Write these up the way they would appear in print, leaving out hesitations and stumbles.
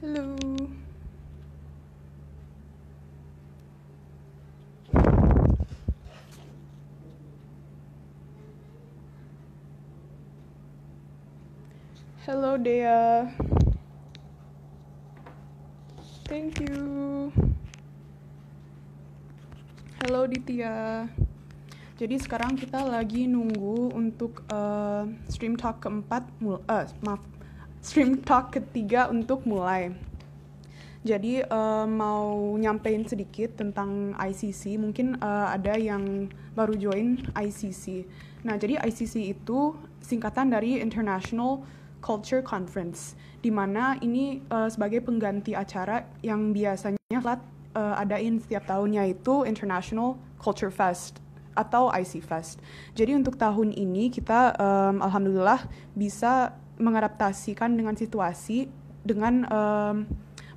Halo. Hello Dea. Thank you. Halo Ditya. Jadi sekarang kita lagi nunggu untuk stream talk stream talk ketiga untuk mulai. Jadi mau nyampein sedikit tentang ICC. Mungkin ada yang baru join ICC. Nah, jadi ICC itu singkatan dari International Culture Conference, di mana ini sebagai pengganti acara yang biasanya FLAT adain setiap tahunnya, yaitu International Culture Fest atau IC Fest. Jadi untuk tahun ini kita alhamdulillah bisa mengadaptasikan dengan situasi dengan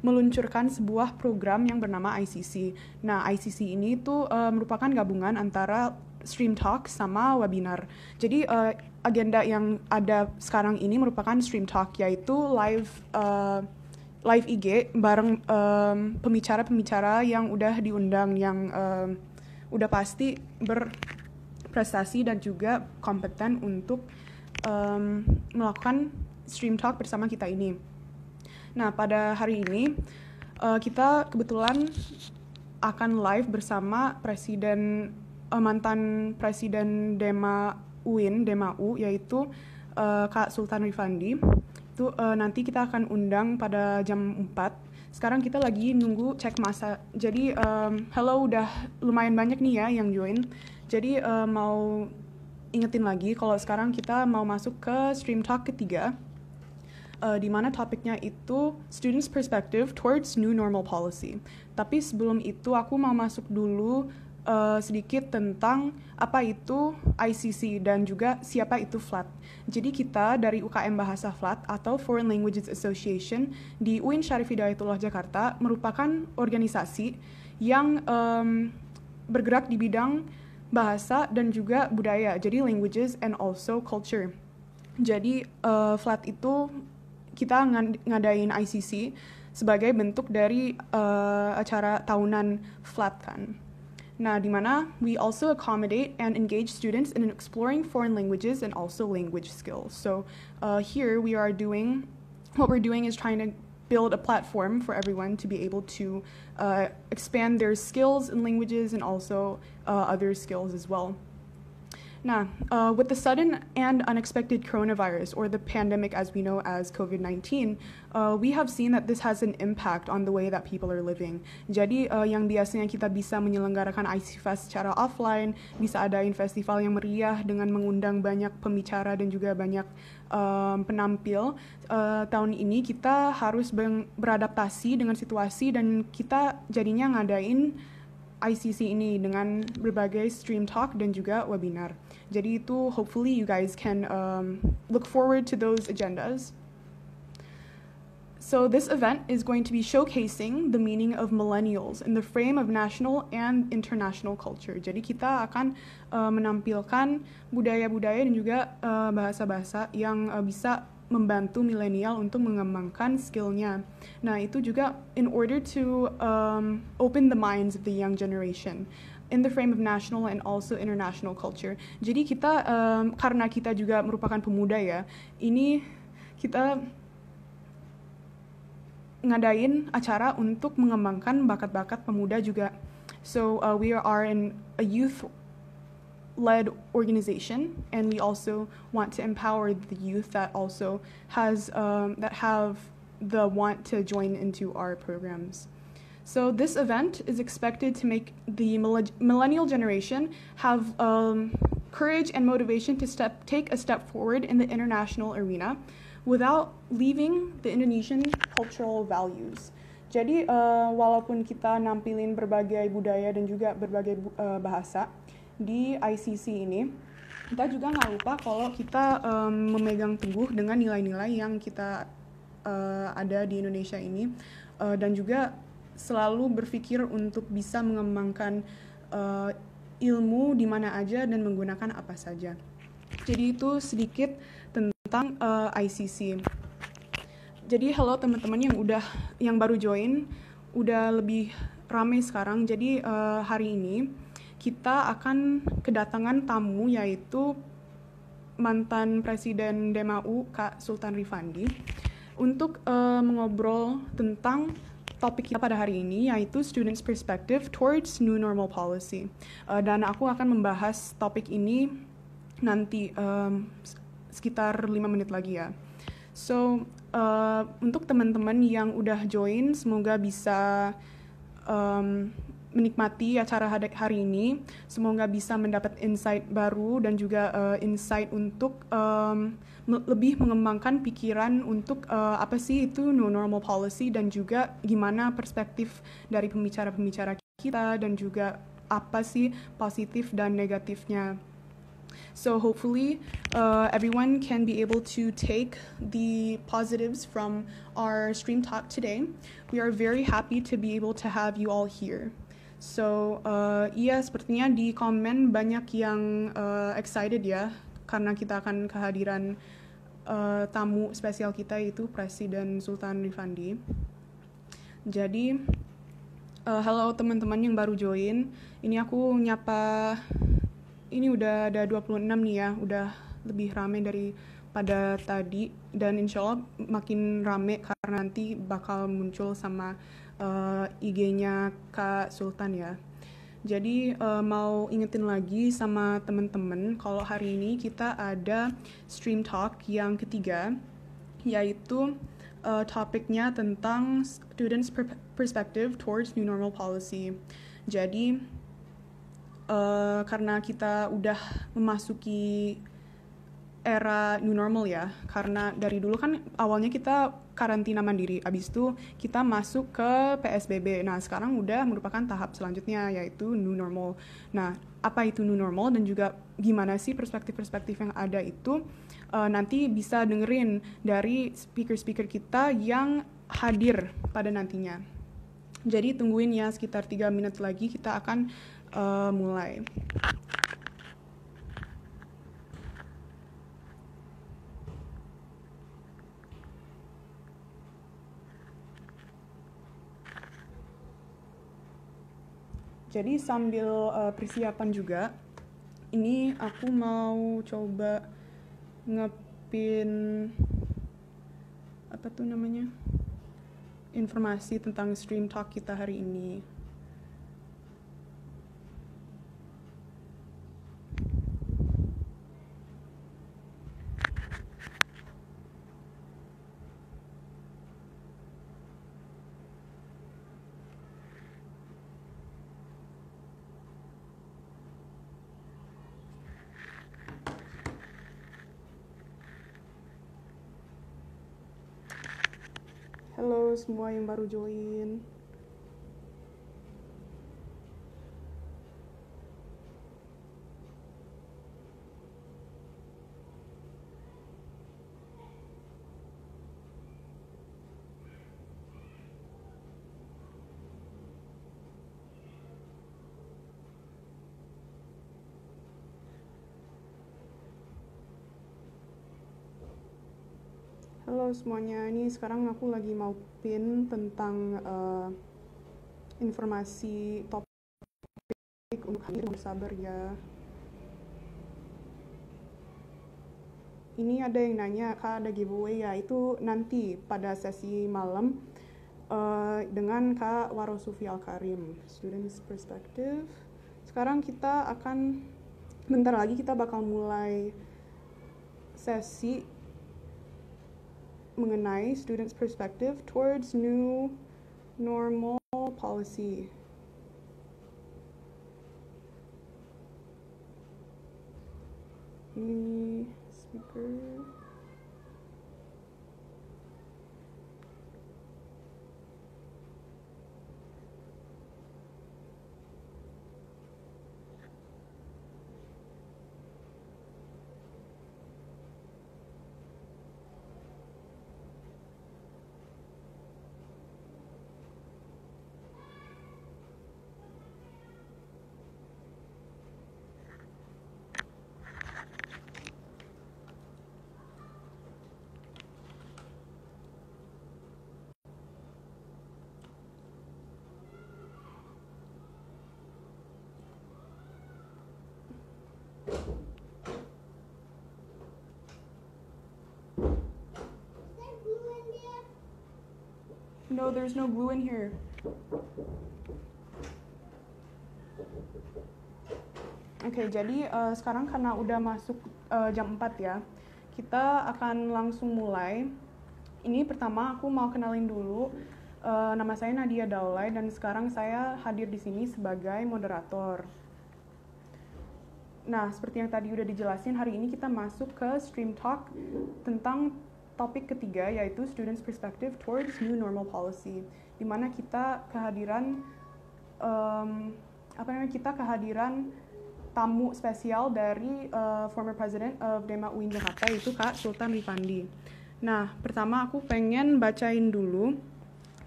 meluncurkan sebuah program yang bernama ICC. Nah, ICC ini tuh merupakan gabungan antara stream talk sama webinar. Jadi agenda yang ada sekarang ini merupakan stream talk, yaitu live IG bareng pembicara-pembicara yang udah diundang, yang udah pasti berprestasi dan juga kompeten untuk melakukan stream talk bersama kita ini. Nah, pada hari ini kita kebetulan akan live bersama mantan Presiden DEMA-U, yaitu Kak Sultan Rifandi. Itu nanti kita akan undang pada jam 4. Sekarang kita lagi nunggu cek masa. Jadi hello, udah lumayan banyak nih ya yang join. Jadi mau ingetin lagi kalau sekarang kita mau masuk ke stream talk ketiga, di mana topiknya itu Students' Perspective Towards New Normal Policy. Tapi sebelum itu aku mau masuk dulu sedikit tentang apa itu ICC dan juga siapa itu FLAT. Jadi kita dari UKM Bahasa FLAT atau Foreign Languages Association di UIN Syarif Hidayatullah Jakarta merupakan organisasi yang bergerak di bidang bahasa dan juga budaya, jadi languages and also culture. Jadi FLAT itu kita ngadain ICC sebagai bentuk dari acara tahunan FLAT kan. Nah, di mana we also accommodate and engage students in exploring foreign languages and also language skills. So here what we're doing is trying to build a platform for everyone to be able to expand their skills in languages and also other skills as well. Now, with the sudden and unexpected coronavirus, or the pandemic as we know as COVID-19, we have seen that this has an impact on the way that people are living. Jadi, yang biasanya kita bisa menyelenggarakan IC Fest secara offline, bisa adain festival yang meriah dengan mengundang banyak pembicara dan juga banyak penampil. Tahun ini kita harus beradaptasi dengan situasi dan kita jadinya ngadain ICC ini dengan berbagai stream talk dan juga webinar. Jadi itu hopefully you guys can look forward to those agendas. So this event is going to be showcasing the meaning of millennials in the frame of national and international culture. Jadi kita akan menampilkan budaya-budaya dan juga bahasa-bahasa yang bisa membantu milenial untuk mengembangkan skillnya. Nah, itu juga in order to open the minds of the young generation in the frame of national and also international culture. Jadi kita, karena kita juga merupakan pemuda ya, ini kita ngadain acara untuk mengembangkan bakat-bakat pemuda juga. So we are in a youth-led organization, and we also want to empower the youth that also that have the want to join into our programs. So this event is expected to make the millennial generation have courage and motivation to take a step forward in the international arena without leaving the Indonesian cultural values. Jadi walaupun kita nampilin berbagai budaya dan juga berbagai bahasa di ICC ini, kita juga nggak lupa kalau kita memegang teguh dengan nilai-nilai yang kita ada di Indonesia ini, dan juga selalu berpikir untuk bisa mengembangkan ilmu di mana aja dan menggunakan apa saja. Jadi itu sedikit tentang ICC. Jadi hello teman-teman yang baru join, udah lebih ramai sekarang. Jadi hari ini kita akan kedatangan tamu yaitu mantan Presiden DMAU Kak Sultan Rifandi untuk mengobrol tentang topik kita pada hari ini yaitu Students' Perspective Towards New Normal Policy. Dan aku akan membahas topik ini nanti sekitar 5 menit lagi ya. So, untuk teman-teman yang udah join, semoga bisa menikmati acara hari ini. Semoga bisa mendapat insight baru dan juga insight untuk lebih mengembangkan pikiran untuk apa sih itu new normal policy dan juga gimana perspektif dari pembicara-pembicara kita dan juga apa sih positif dan negatifnya. So hopefully everyone can be able to take the positives from our stream talk today. We are very happy to be able to have you all here. So iya, sepertinya di komen banyak yang excited ya karena kita akan kehadiran tamu spesial kita yaitu Presiden Sultan Rifandi. Jadi halo teman-teman yang baru join. Ini aku nyapa, ini udah ada 26 nih ya, udah lebih rame daripada tadi dan insya Allah makin rame karena nanti bakal muncul sama IG-nya Kak Sultan ya. Jadi mau ingetin lagi sama teman-teman kalau hari ini kita ada stream talk yang ketiga yaitu topiknya tentang students' perspective towards new normal policy. Jadi karena kita udah memasuki era new normal ya, karena dari dulu kan awalnya kita karantina mandiri, abis itu kita masuk ke PSBB. Nah sekarang udah merupakan tahap selanjutnya yaitu new normal. Nah apa itu new normal dan juga gimana sih perspektif-perspektif yang ada itu nanti bisa dengerin dari speaker-speaker kita yang hadir pada nantinya. Jadi tungguin ya, sekitar 3 menit lagi kita akan mulai. Jadi sambil persiapan juga, ini aku mau coba ngepin apa tuh namanya, informasi tentang stream talk kita hari ini. Halo semua yang baru join. Halo semuanya, ini sekarang aku lagi mau pin tentang informasi topik untuk hadir, bersabar ya. Ini ada yang nanya, Kak ada giveaway ya, itu nanti pada sesi malam dengan Kak Warosufi Al-Karim, Students Perspective. Sekarang kita akan, bentar lagi kita bakal mulai sesi mengenai Students' Perspective Towards New Normal Policy. Ini speaker. No, there's no glue in here. Oke, jadi sekarang karena udah masuk jam 4 ya, kita akan langsung mulai. Ini pertama aku mau kenalin dulu, nama saya Nadia Daulay dan sekarang saya hadir di sini sebagai moderator. Nah, seperti yang tadi udah dijelasin, hari ini kita masuk ke Stream Talk tentang topik ketiga, yaitu Students' Perspective Towards New Normal Policy, di mana kita kehadiran tamu spesial dari former President of DEMA UIN Jakarta, yaitu Kak Sultan Rifandi. Nah, pertama aku pengen bacain dulu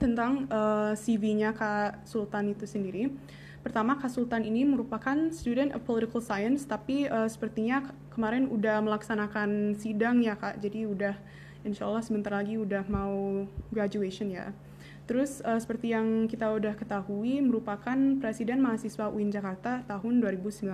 tentang CV-nya Kak Sultan itu sendiri. Pertama, Kak Sultan ini merupakan student of political science, tapi sepertinya kemarin udah melaksanakan sidang ya Kak, jadi udah insya Allah sebentar lagi udah mau graduation ya. Terus seperti yang kita udah ketahui, merupakan Presiden Mahasiswa UIN Jakarta tahun 2019.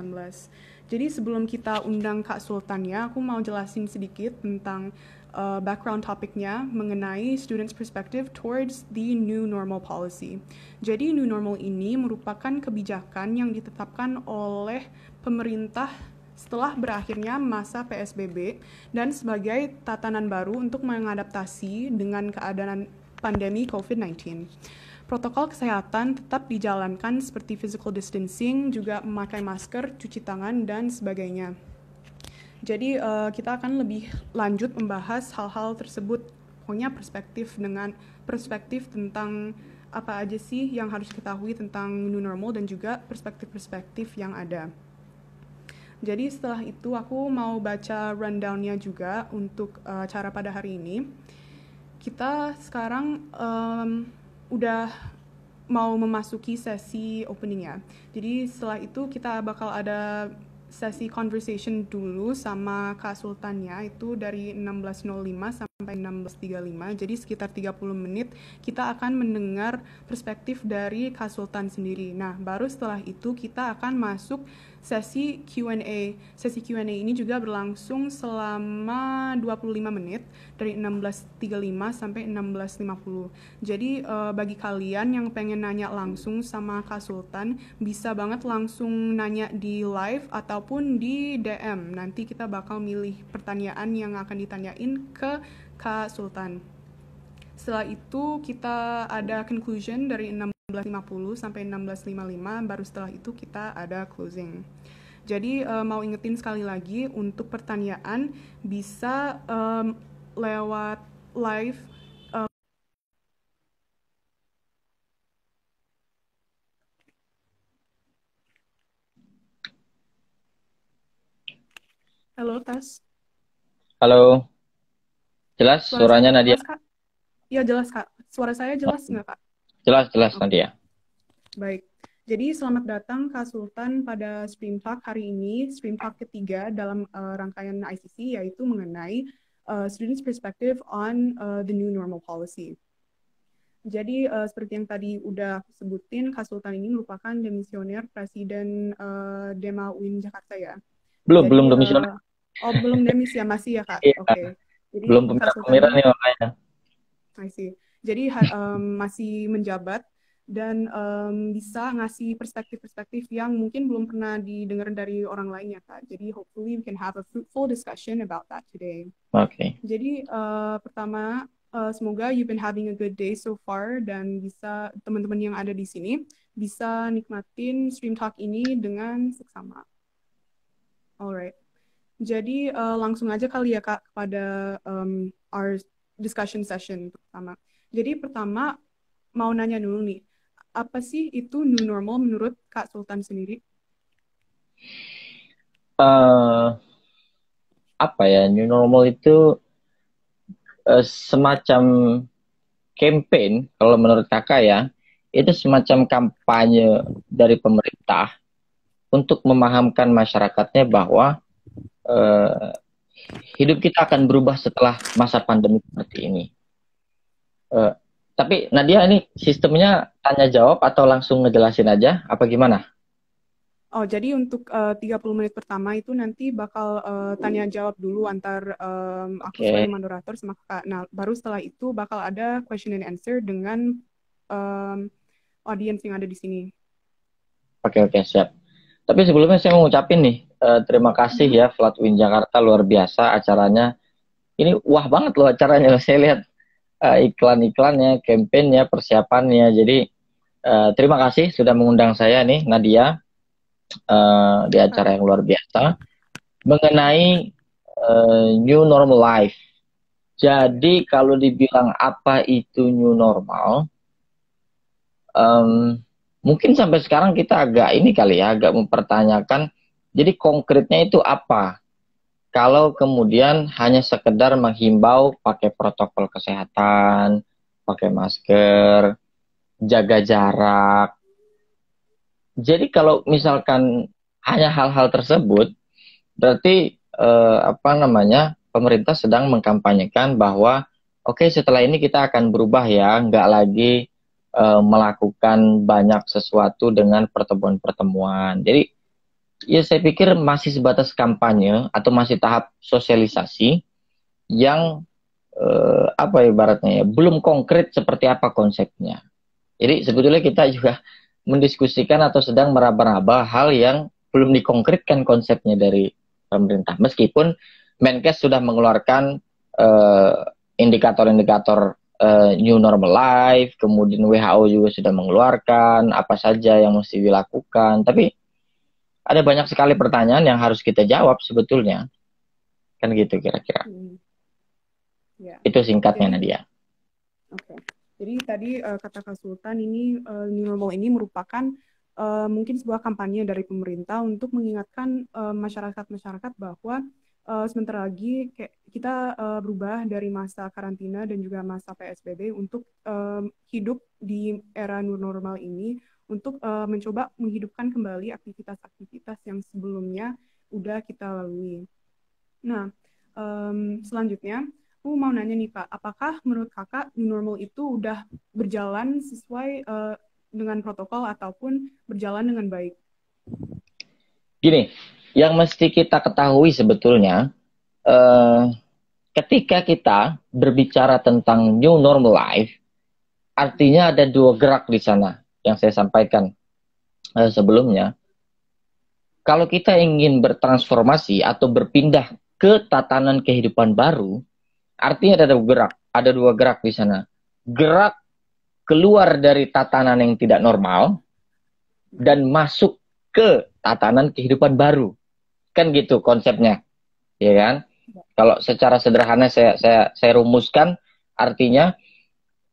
Jadi sebelum kita undang Kak Sultan ya, aku mau jelasin sedikit tentang background topiknya mengenai Students' Perspective Towards the New Normal Policy. Jadi New Normal ini merupakan kebijakan yang ditetapkan oleh pemerintah setelah berakhirnya masa PSBB dan sebagai tatanan baru untuk mengadaptasi dengan keadaan pandemi COVID-19. Protokol kesehatan tetap dijalankan seperti physical distancing, juga memakai masker, cuci tangan, dan sebagainya. Jadi kita akan lebih lanjut membahas hal-hal tersebut, pokoknya perspektif tentang apa aja sih yang harus diketahui tentang new normal dan juga perspektif-perspektif yang ada. Jadi setelah itu aku mau baca rundown-nya juga untuk acara pada hari ini. Kita sekarang udah mau memasuki sesi opening ya. Jadi setelah itu kita bakal ada sesi conversation dulu sama Kak Sultannya, itu dari 16.05 sampai 16.35. Jadi sekitar 30 menit kita akan mendengar perspektif dari Kak Sultan sendiri. Nah, baru setelah itu kita akan masuk sesi Q&A. Sesi Q&A ini juga berlangsung selama 25 menit dari 16.35 sampai 16.50. Jadi bagi kalian yang pengen nanya langsung sama Kak Sultan, bisa banget langsung nanya di live ataupun di DM. Nanti kita bakal milih pertanyaan yang akan ditanyain ke Kak Sultan. Setelah itu kita ada conclusion dari 16.50 sampai 16.55, baru setelah itu kita ada closing. Jadi mau ingetin sekali lagi, untuk pertanyaan bisa lewat live. Halo, tes. Halo, jelas suaranya Nadia? Jelas, Kak? Ya, jelas, Kak. Suara saya jelas nggak, Kak? Jelas Okay. Nadia. Baik. Jadi selamat datang Kak Sultan pada Stream Talk hari ini, Stream Talk ketiga dalam rangkaian ICC, yaitu mengenai Students' Perspective on the New Normal Policy. Jadi seperti yang tadi udah aku sebutin, Kak Sultan ini merupakan demisioner Presiden DEMA UIN Jakarta ya. Belum demisioner. Belum demis ya, masih ya Kak? Iya. Oke. Jadi Belum pemira nih makanya. I see. Jadi masih menjabat dan bisa ngasih perspektif-perspektif yang mungkin belum pernah didengar dari orang lain ya Kak. Jadi hopefully we can have a fruitful discussion about that today. Oke. Jadi pertama, semoga you've been having a good day so far dan bisa teman-teman yang ada di sini bisa nikmatin Stream Talk ini dengan seksama. Alright. Jadi langsung aja kali ya Kak kepada our discussion session pertama. Jadi pertama mau nanya dulu nih, apa sih itu new normal menurut Kak Sultan sendiri? Apa ya, new normal itu semacam campaign, kalau menurut kakak ya, itu semacam kampanye dari pemerintah untuk memahamkan masyarakatnya bahwa hidup kita akan berubah setelah masa pandemi seperti ini. Tapi Nadia, ini sistemnya tanya jawab atau langsung ngejelasin aja, apa gimana? Oh, jadi untuk 30 menit pertama itu nanti bakal tanya jawab dulu antar aku Oke, sebagai moderator sama kakak. Nah, baru setelah itu bakal ada question and answer dengan um, audience yang ada di sini. oke, oke, siap. Tapi sebelumnya saya mau ngucapin nih, terima kasih Mhm. ya Flatwin Jakarta, luar biasa acaranya. Ini wah banget loh acaranya. Saya lihat iklan-iklannya, kampanyenya, persiapannya. Jadi terima kasih sudah mengundang saya nih Nadia di Ah, acara yang luar biasa mengenai new normal life. Jadi kalau dibilang apa itu new normal, em, mungkin sampai sekarang kita agak ini kali ya, agak mempertanyakan. Jadi konkretnya itu apa? Kalau kemudian hanya sekedar menghimbau pakai protokol kesehatan, pakai masker, jaga jarak. Jadi kalau misalkan hanya hal-hal tersebut, berarti apa namanya pemerintah sedang mengkampanyekan bahwa oke setelah ini kita akan berubah ya, nggak lagi melakukan banyak sesuatu dengan pertemuan-pertemuan. Jadi ya saya pikir masih sebatas kampanye atau masih tahap sosialisasi yang apa ibaratnya ya belum konkret seperti apa konsepnya. Jadi sebetulnya kita juga mendiskusikan atau sedang meraba-raba hal yang belum dikonkretkan konsepnya dari pemerintah. Meskipun Menkes sudah mengeluarkan eh, indikator-indikator new normal life, kemudian WHO juga sudah mengeluarkan apa saja yang mesti dilakukan. Tapi ada banyak sekali pertanyaan yang harus kita jawab sebetulnya. Kan gitu kira-kira. hmm, ya. Itu singkatnya Jadi, Nadia. oke. Jadi tadi kata Kak Sultan ini new normal ini merupakan mungkin sebuah kampanye dari pemerintah untuk mengingatkan masyarakat-masyarakat bahwa sebentar lagi kayak kita berubah dari masa karantina dan juga masa PSBB untuk hidup di era new normal ini untuk mencoba menghidupkan kembali aktivitas-aktivitas yang sebelumnya udah kita lalui. Nah, selanjutnya aku mau nanya nih Kak, apakah menurut Kakak new normal itu udah berjalan sesuai dengan protokol ataupun berjalan dengan baik? Gini, yang mesti kita ketahui sebetulnya eh, ketika kita berbicara tentang new normal life, artinya ada dua gerak di sana yang saya sampaikan sebelumnya. Kalau kita ingin bertransformasi atau berpindah ke tatanan kehidupan baru, artinya ada dua gerak di sana. Gerak keluar dari tatanan yang tidak normal dan masuk ke tatanan kehidupan baru. Kan gitu konsepnya, ya kan? Kalau secara sederhana saya rumuskan, artinya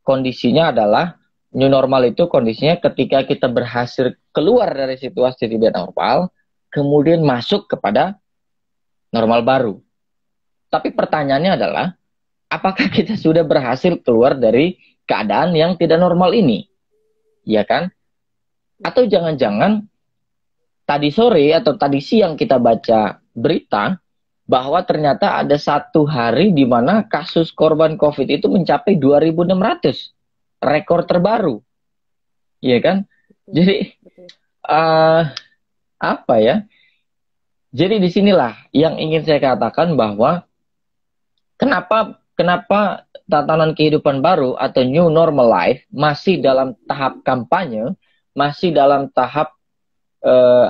kondisinya adalah new normal itu kondisinya ketika kita berhasil keluar dari situasi tidak normal, kemudian masuk kepada normal baru. Tapi pertanyaannya adalah, apakah kita sudah berhasil keluar dari keadaan yang tidak normal ini? Ya kan? Atau jangan-jangan tadi sore atau tadi siang kita baca berita bahwa ternyata ada satu hari di mana kasus korban COVID itu mencapai 2.600, rekor terbaru, ya kan? Betul, Jadi betul. uh, apa ya? Jadi disinilah yang ingin saya katakan bahwa kenapa kenapa tatanan kehidupan baru atau new normal life masih dalam tahap kampanye, masih dalam tahap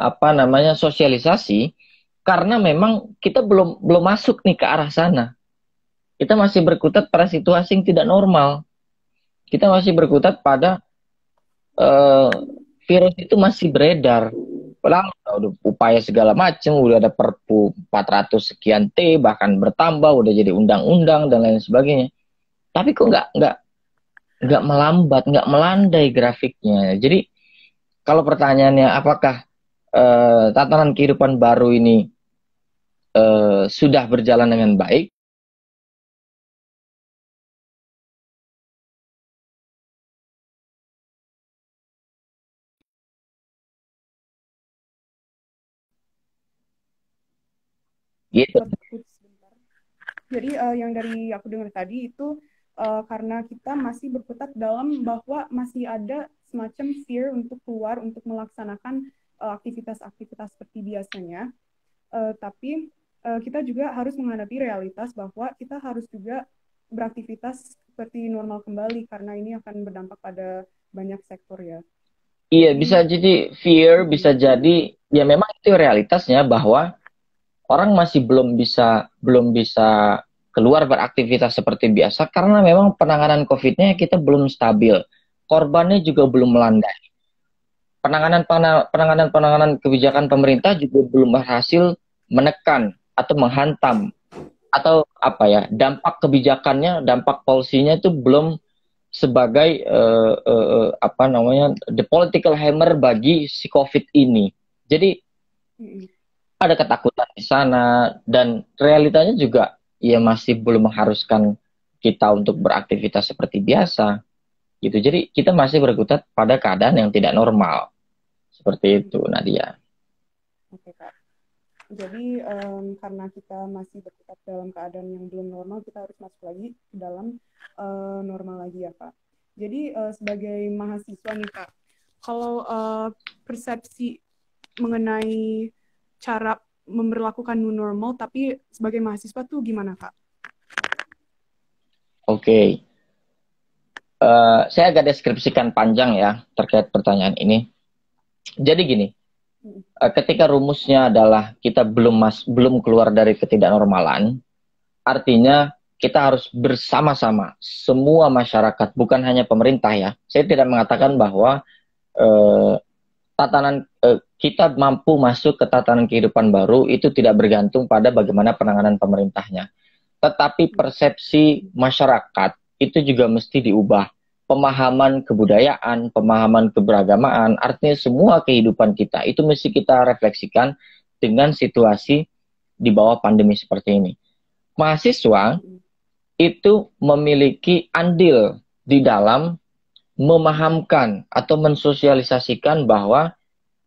apa namanya sosialisasi, karena memang kita belum belum masuk nih ke arah sana. Kita masih berkutat pada situasi yang tidak normal. Kita masih berkutat pada eh, virus itu masih beredar. Padahal udah upaya segala macam, udah ada Perpu 400 sekian T, bahkan bertambah, udah jadi undang-undang dan lain sebagainya. Tapi kok nggak melambat, nggak melandai grafiknya. Jadi kalau pertanyaannya apakah tatanan kehidupan baru ini sudah berjalan dengan baik? Gitu. Terputus sebentar. Jadi yang dari aku dengar tadi itu karena kita masih berkutat dalam bahwa masih ada semacam fear untuk keluar untuk melaksanakan aktivitas-aktivitas seperti biasanya. Tapi kita juga harus menghadapi realitas bahwa kita harus juga beraktivitas seperti normal kembali karena ini akan berdampak pada banyak sektor ya. Iya, Jadi, bisa jadi fear, bisa jadi ya memang itu realitasnya bahwa orang masih belum bisa keluar beraktivitas seperti biasa karena memang penanganan COVID-nya kita belum stabil. Korbannya juga belum melandai. Penanganan kebijakan pemerintah juga belum berhasil menekan atau menghantam atau apa ya, dampak kebijakannya, dampak polisinya itu belum sebagai apa namanya, the political hammer bagi si COVID ini. Jadi ada ketakutan di sana dan realitanya juga ya masih belum mengharuskan kita untuk beraktivitas seperti biasa gitu. Jadi kita masih berkutat pada keadaan yang tidak normal seperti itu, Nadia. Oke, Kak. Jadi karena kita masih berkutat dalam keadaan yang belum normal, kita harus masuk lagi ke dalam normal lagi ya, Kak. Jadi sebagai mahasiswa nih, Kak, kalau persepsi mengenai cara memperlakukan new normal, tapi sebagai mahasiswa tuh gimana, Kak? Oke. Saya agak deskripsikan panjang ya terkait pertanyaan ini. Jadi gini, ketika rumusnya adalah kita belum keluar dari ketidaknormalan, artinya kita harus bersama-sama semua masyarakat, bukan hanya pemerintah ya. Saya tidak mengatakan bahwa kita mampu masuk ke tatanan kehidupan baru itu tidak bergantung pada bagaimana penanganan pemerintahnya. Tetapi persepsi masyarakat itu juga mesti diubah. Pemahaman kebudayaan, pemahaman keberagamaan, artinya semua kehidupan kita itu mesti kita refleksikan dengan situasi di bawah pandemi seperti ini. Mahasiswa itu memiliki andil di dalam memahamkan atau mensosialisasikan bahwa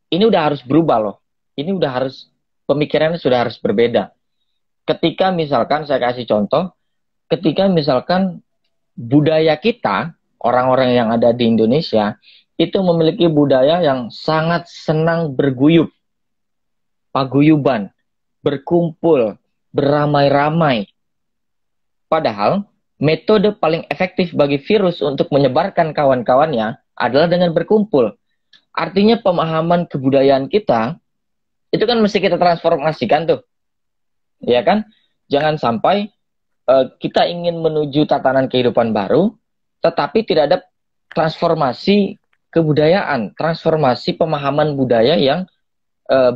ini udah harus berubah loh. Ini udah harus, pemikirannya sudah harus berbeda. Ketika misalkan, saya kasih contoh, ketika misalkan budaya kita, orang-orang yang ada di Indonesia, itu memiliki budaya yang sangat senang berguyup, paguyuban, berkumpul, beramai-ramai. Padahal, metode paling efektif bagi virus untuk menyebarkan kawan-kawannya adalah dengan berkumpul. Artinya pemahaman kebudayaan kita, itu kan mesti kita transformasikan tuh. Ya kan? Jangan sampai kita ingin menuju tatanan kehidupan baru, tetapi tidak ada transformasi kebudayaan, transformasi pemahaman budaya yang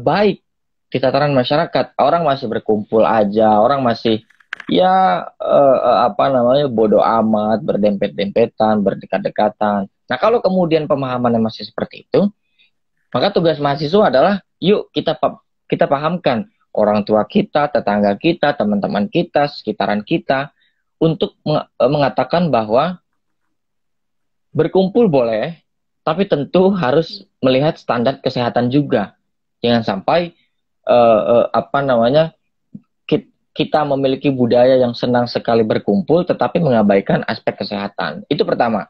baik di tataran masyarakat. Orang masih berkumpul aja, orang masih ya apa namanya, bodoh amat, berdempet-dempetan, berdekat-dekatan. Nah, kalau kemudian pemahamannya masih seperti itu, maka tugas mahasiswa adalah yuk kita pahamkan orang tua kita, tetangga kita, teman-teman kita, sekitaran kita untuk mengatakan bahwa berkumpul boleh, tapi tentu harus melihat standar kesehatan juga. Jangan sampai apa namanya, kita memiliki budaya yang senang sekali berkumpul tetapi mengabaikan aspek kesehatan. Itu pertama.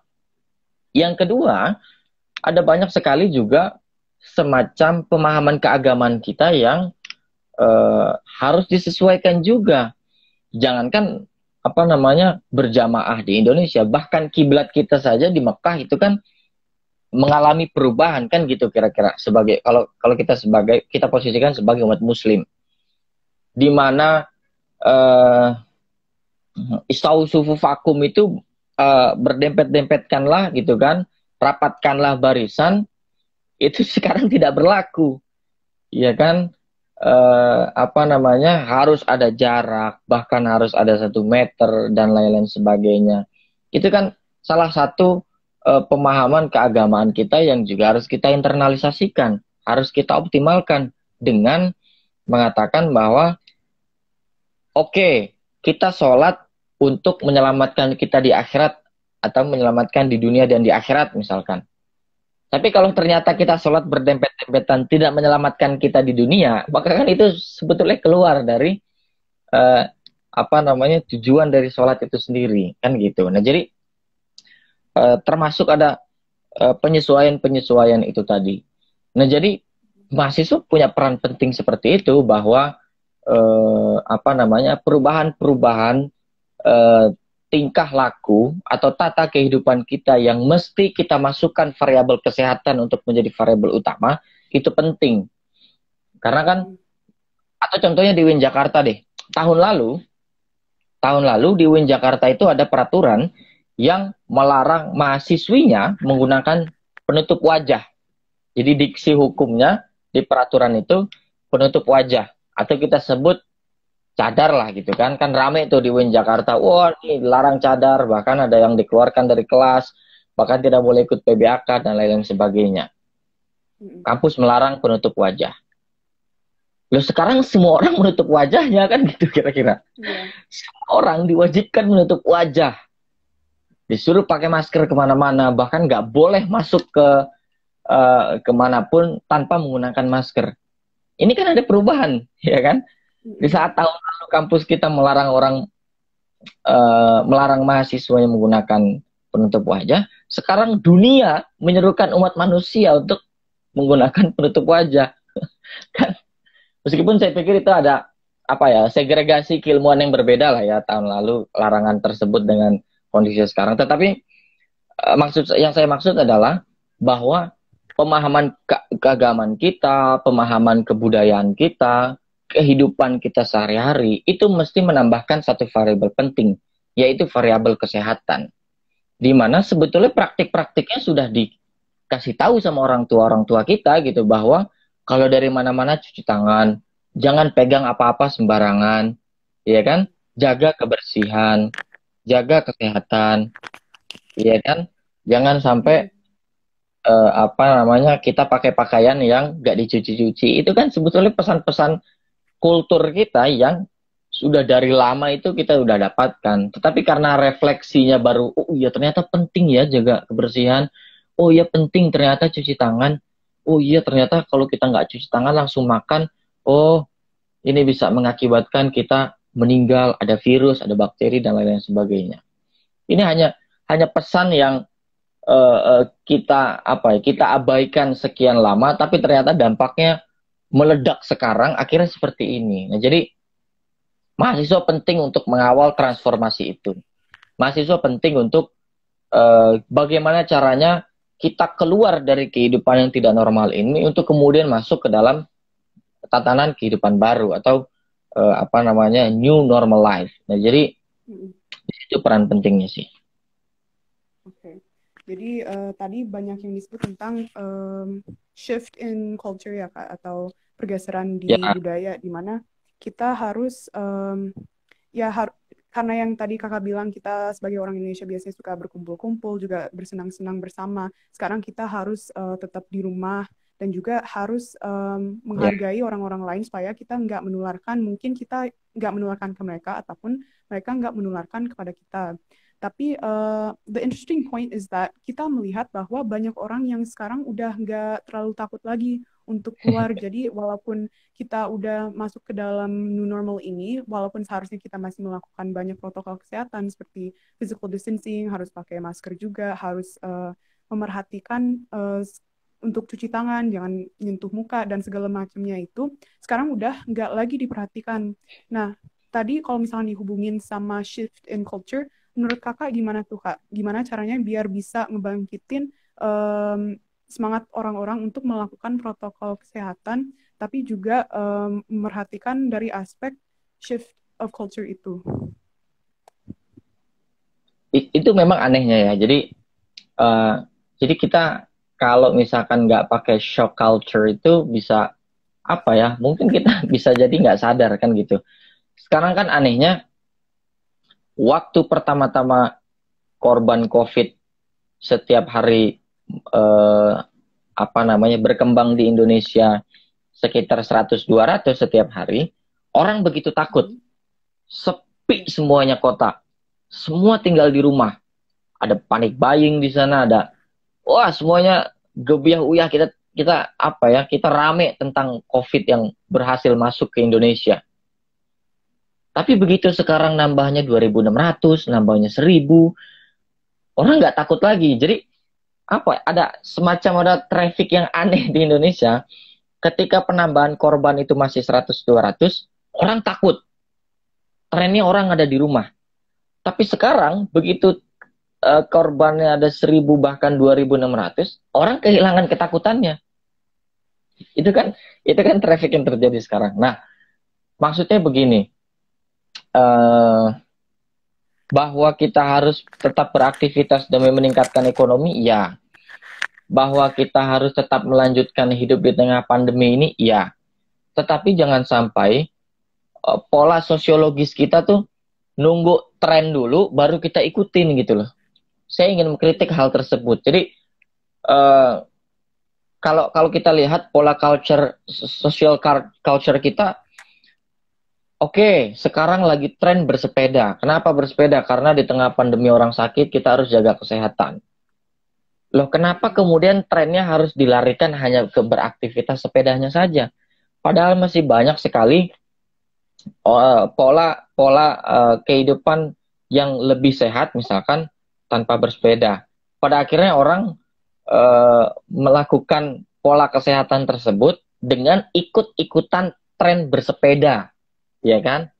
Yang kedua, ada banyak sekali juga semacam pemahaman keagamaan kita yang harus disesuaikan juga. Jangankan apa namanya berjamaah di Indonesia, bahkan kiblat kita saja di Mekah itu kan mengalami perubahan kan gitu kira-kira, sebagai kalau kita posisikan sebagai umat Muslim, di mana istau sufu vakum itu berdempet-dempetkanlah gitu kan, rapatkanlah barisan, itu sekarang tidak berlaku, ya kan? Apa namanya, harus ada jarak, bahkan harus ada 1 meter dan lain-lain sebagainya. Itu kan salah satu pemahaman keagamaan kita yang juga harus kita internalisasikan, harus kita optimalkan dengan mengatakan bahwa oke, kita sholat untuk menyelamatkan kita di akhirat atau menyelamatkan di dunia dan di akhirat misalkan. Tapi kalau ternyata kita sholat berdempet-dempetan tidak menyelamatkan kita di dunia, maka kan itu sebetulnya keluar dari apa namanya, tujuan dari sholat itu sendiri, kan gitu. Nah, jadi termasuk ada penyesuaian-penyesuaian itu tadi. Nah, jadi mahasiswa punya peran penting seperti itu, bahwa perubahan-perubahan eh, tingkah laku atau tata kehidupan kita yang mesti kita masukkan variabel kesehatan untuk menjadi variabel utama itu penting. Karena kan, atau contohnya di UIN Jakarta deh, tahun lalu di UIN Jakarta itu ada peraturan yang melarang mahasiswinya menggunakan penutup wajah. Jadi diksi hukumnya di peraturan itu penutup wajah, atau kita sebut cadar lah gitu kan. Kan rame tuh di UIN Jakarta, wah ini larang cadar, bahkan ada yang dikeluarkan dari kelas, bahkan tidak boleh ikut PBAK dan lain-lain sebagainya. Kampus melarang penutup wajah. Loh, sekarang semua orang menutup wajahnya kan gitu kira-kira. Semua orang diwajibkan menutup wajah. Disuruh pakai masker kemana-mana, bahkan nggak boleh masuk ke kemanapun tanpa menggunakan masker. Ini kan ada perubahan, ya kan? Di saat tahun lalu kampus kita melarang mahasiswa yang menggunakan penutup wajah, sekarang dunia menyerukan umat manusia untuk menggunakan penutup wajah. Kan? Meskipun saya pikir itu ada segregasi keilmuan yang berbeda lah ya, tahun lalu larangan tersebut dengan kondisi sekarang. Tetapi yang saya maksud adalah bahwa pemahaman keagamaan kita, pemahaman kebudayaan kita, kehidupan kita sehari-hari itu mesti menambahkan satu variabel penting, yaitu variabel kesehatan. Di mana sebetulnya praktik-praktiknya sudah dikasih tahu sama orang tua kita gitu, bahwa kalau dari mana-mana cuci tangan, jangan pegang apa-apa sembarangan, ya kan? Jaga kebersihan, jaga kesehatan, ya kan? Jangan sampai kita pakai pakaian yang nggak dicuci-cuci. Itu kan sebetulnya pesan-pesan kultur kita yang sudah dari lama itu kita udah dapatkan. Tetapi karena refleksinya baru, oh iya ternyata penting ya jaga kebersihan, oh iya penting ternyata cuci tangan, oh iya ternyata kalau kita nggak cuci tangan langsung makan, oh ini bisa mengakibatkan kita meninggal, ada virus, ada bakteri dan lain-lain sebagainya. Ini hanya pesan yang kita abaikan sekian lama, tapi ternyata dampaknya meledak sekarang akhirnya seperti ini. Nah, jadi mahasiswa penting untuk mengawal transformasi itu. Mahasiswa penting untuk bagaimana caranya kita keluar dari kehidupan yang tidak normal ini untuk kemudian masuk ke dalam tatanan kehidupan baru atau new normal life. Nah, jadi itu peran pentingnya sih. Oke. Jadi tadi banyak yang disebut tentang shift in culture ya Kak, atau pergeseran di budaya, di mana kita harus karena yang tadi Kakak bilang kita sebagai orang Indonesia biasanya suka berkumpul-kumpul, juga bersenang-senang bersama. Sekarang kita harus tetap di rumah dan juga harus menghargai orang-orang lain supaya kita mungkin kita nggak menularkan ke mereka ataupun mereka nggak menularkan kepada kita. Tapi the interesting point is that kita melihat bahwa banyak orang yang sekarang udah nggak terlalu takut lagi untuk keluar. Jadi walaupun kita udah masuk ke dalam new normal ini, walaupun seharusnya kita masih melakukan banyak protokol kesehatan seperti physical distancing, harus pakai masker juga, harus memerhatikan untuk cuci tangan, jangan nyentuh muka, dan segala macamnya itu, sekarang udah nggak lagi diperhatikan. Nah, tadi kalau misalnya dihubungin sama shift in culture, menurut Kakak gimana tuh Kak? Gimana caranya biar bisa ngebangkitin semangat orang-orang untuk melakukan protokol kesehatan, tapi juga memerhatikan dari aspek shift of culture itu? Itu memang anehnya ya. Jadi kita kalau misalkan nggak pakai shock culture itu bisa mungkin kita bisa jadi nggak sadar kan gitu. Sekarang kan anehnya, waktu pertama-tama korban COVID setiap hari berkembang di Indonesia sekitar 100-200 setiap hari, orang begitu takut. Sepi semuanya kota. Semua tinggal di rumah. Ada panic buying di sana, semuanya gebiah-uyah, kita rame tentang COVID yang berhasil masuk ke Indonesia. Tapi begitu sekarang nambahnya 2.600, nambahnya 1.000, orang nggak takut lagi. Jadi ada traffic yang aneh di Indonesia. ketika penambahan korban itu masih 100-200, orang takut. Trennya orang ada di rumah. Tapi sekarang, begitu korbannya ada 1.000 bahkan 2.600, orang kehilangan ketakutannya. Itu kan traffic yang terjadi sekarang. Nah, maksudnya begini, bahwa kita harus tetap beraktivitas demi meningkatkan ekonomi, ya. Bahwa kita harus tetap melanjutkan hidup di tengah pandemi ini, ya. Tetapi jangan sampai pola sosiologis kita tuh nunggu tren dulu baru kita ikutin gitu loh. Saya ingin mengkritik hal tersebut. Jadi kalau kita lihat pola social culture kita, oke, sekarang lagi tren bersepeda. Kenapa bersepeda? Karena di tengah pandemi orang sakit kita harus jaga kesehatan. Loh, kenapa kemudian trennya harus dilarikan hanya ke beraktivitas sepedanya saja? Padahal masih banyak sekali pola kehidupan yang lebih sehat, misalkan tanpa bersepeda. Pada akhirnya orang melakukan pola kesehatan tersebut dengan ikut-ikutan tren bersepeda, ya kan?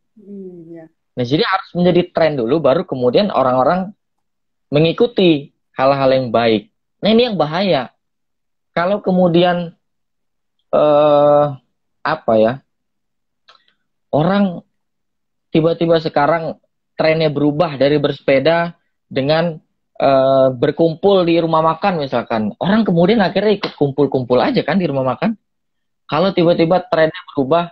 Ya. Nah, jadi harus menjadi tren dulu, baru kemudian orang-orang mengikuti hal-hal yang baik. Nah, ini yang bahaya. Kalau kemudian orang tiba-tiba sekarang trennya berubah dari bersepeda dengan berkumpul di rumah makan misalkan. Orang kemudian akhirnya ikut kumpul-kumpul aja kan di rumah makan. Kalau tiba-tiba trennya berubah,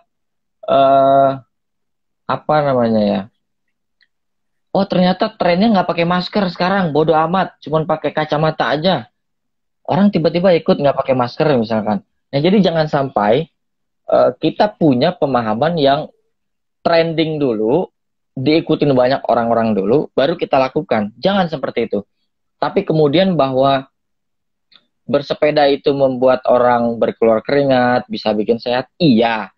oh ternyata trennya nggak pakai masker sekarang, bodo amat, cuman pakai kacamata aja. Orang tiba-tiba ikut nggak pakai masker misalkan. Nah, jadi jangan sampai kita punya pemahaman yang trending dulu, diikutin banyak orang-orang dulu, baru kita lakukan. Jangan seperti itu. Tapi kemudian bahwa bersepeda itu membuat orang berkeluar keringat, bisa bikin sehat, iya.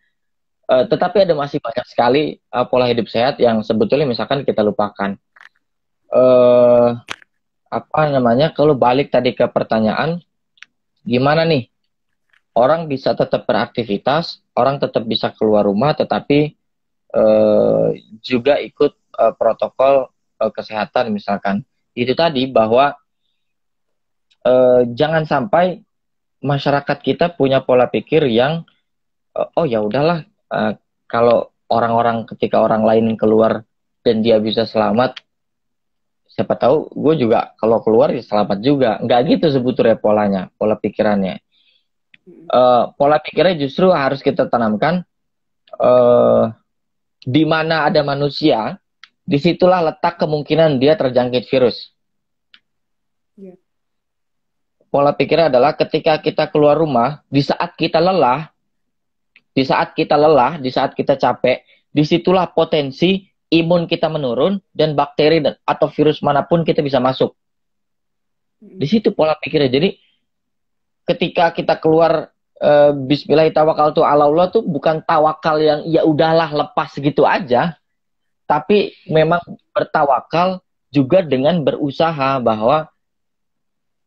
Tetapi ada masih banyak sekali pola hidup sehat yang sebetulnya misalkan kita lupakan. Kalau balik tadi ke pertanyaan, gimana nih orang bisa tetap beraktivitas, orang tetap bisa keluar rumah, tetapi juga ikut protokol kesehatan misalkan. Itu tadi bahwa jangan sampai masyarakat kita punya pola pikir yang oh ya udahlah, kalau ketika orang lain keluar dan dia bisa selamat, siapa tahu gue juga kalau keluar ya selamat juga. Nggak gitu sebetulnya pola pikirannya. Pola pikirnya justru harus kita tanamkan, di mana ada manusia, disitulah letak kemungkinan dia terjangkit virus. Yeah. Pola pikirnya adalah ketika kita keluar rumah, di saat kita lelah, di saat kita capek, disitulah potensi imun kita menurun dan bakteri atau virus manapun kita bisa masuk. Di situ pola pikirnya. Jadi ketika kita keluar Bismillahirrahmanirrahim ala Allah tuh bukan tawakal yang ya udahlah lepas gitu aja, tapi memang bertawakal juga dengan berusaha bahwa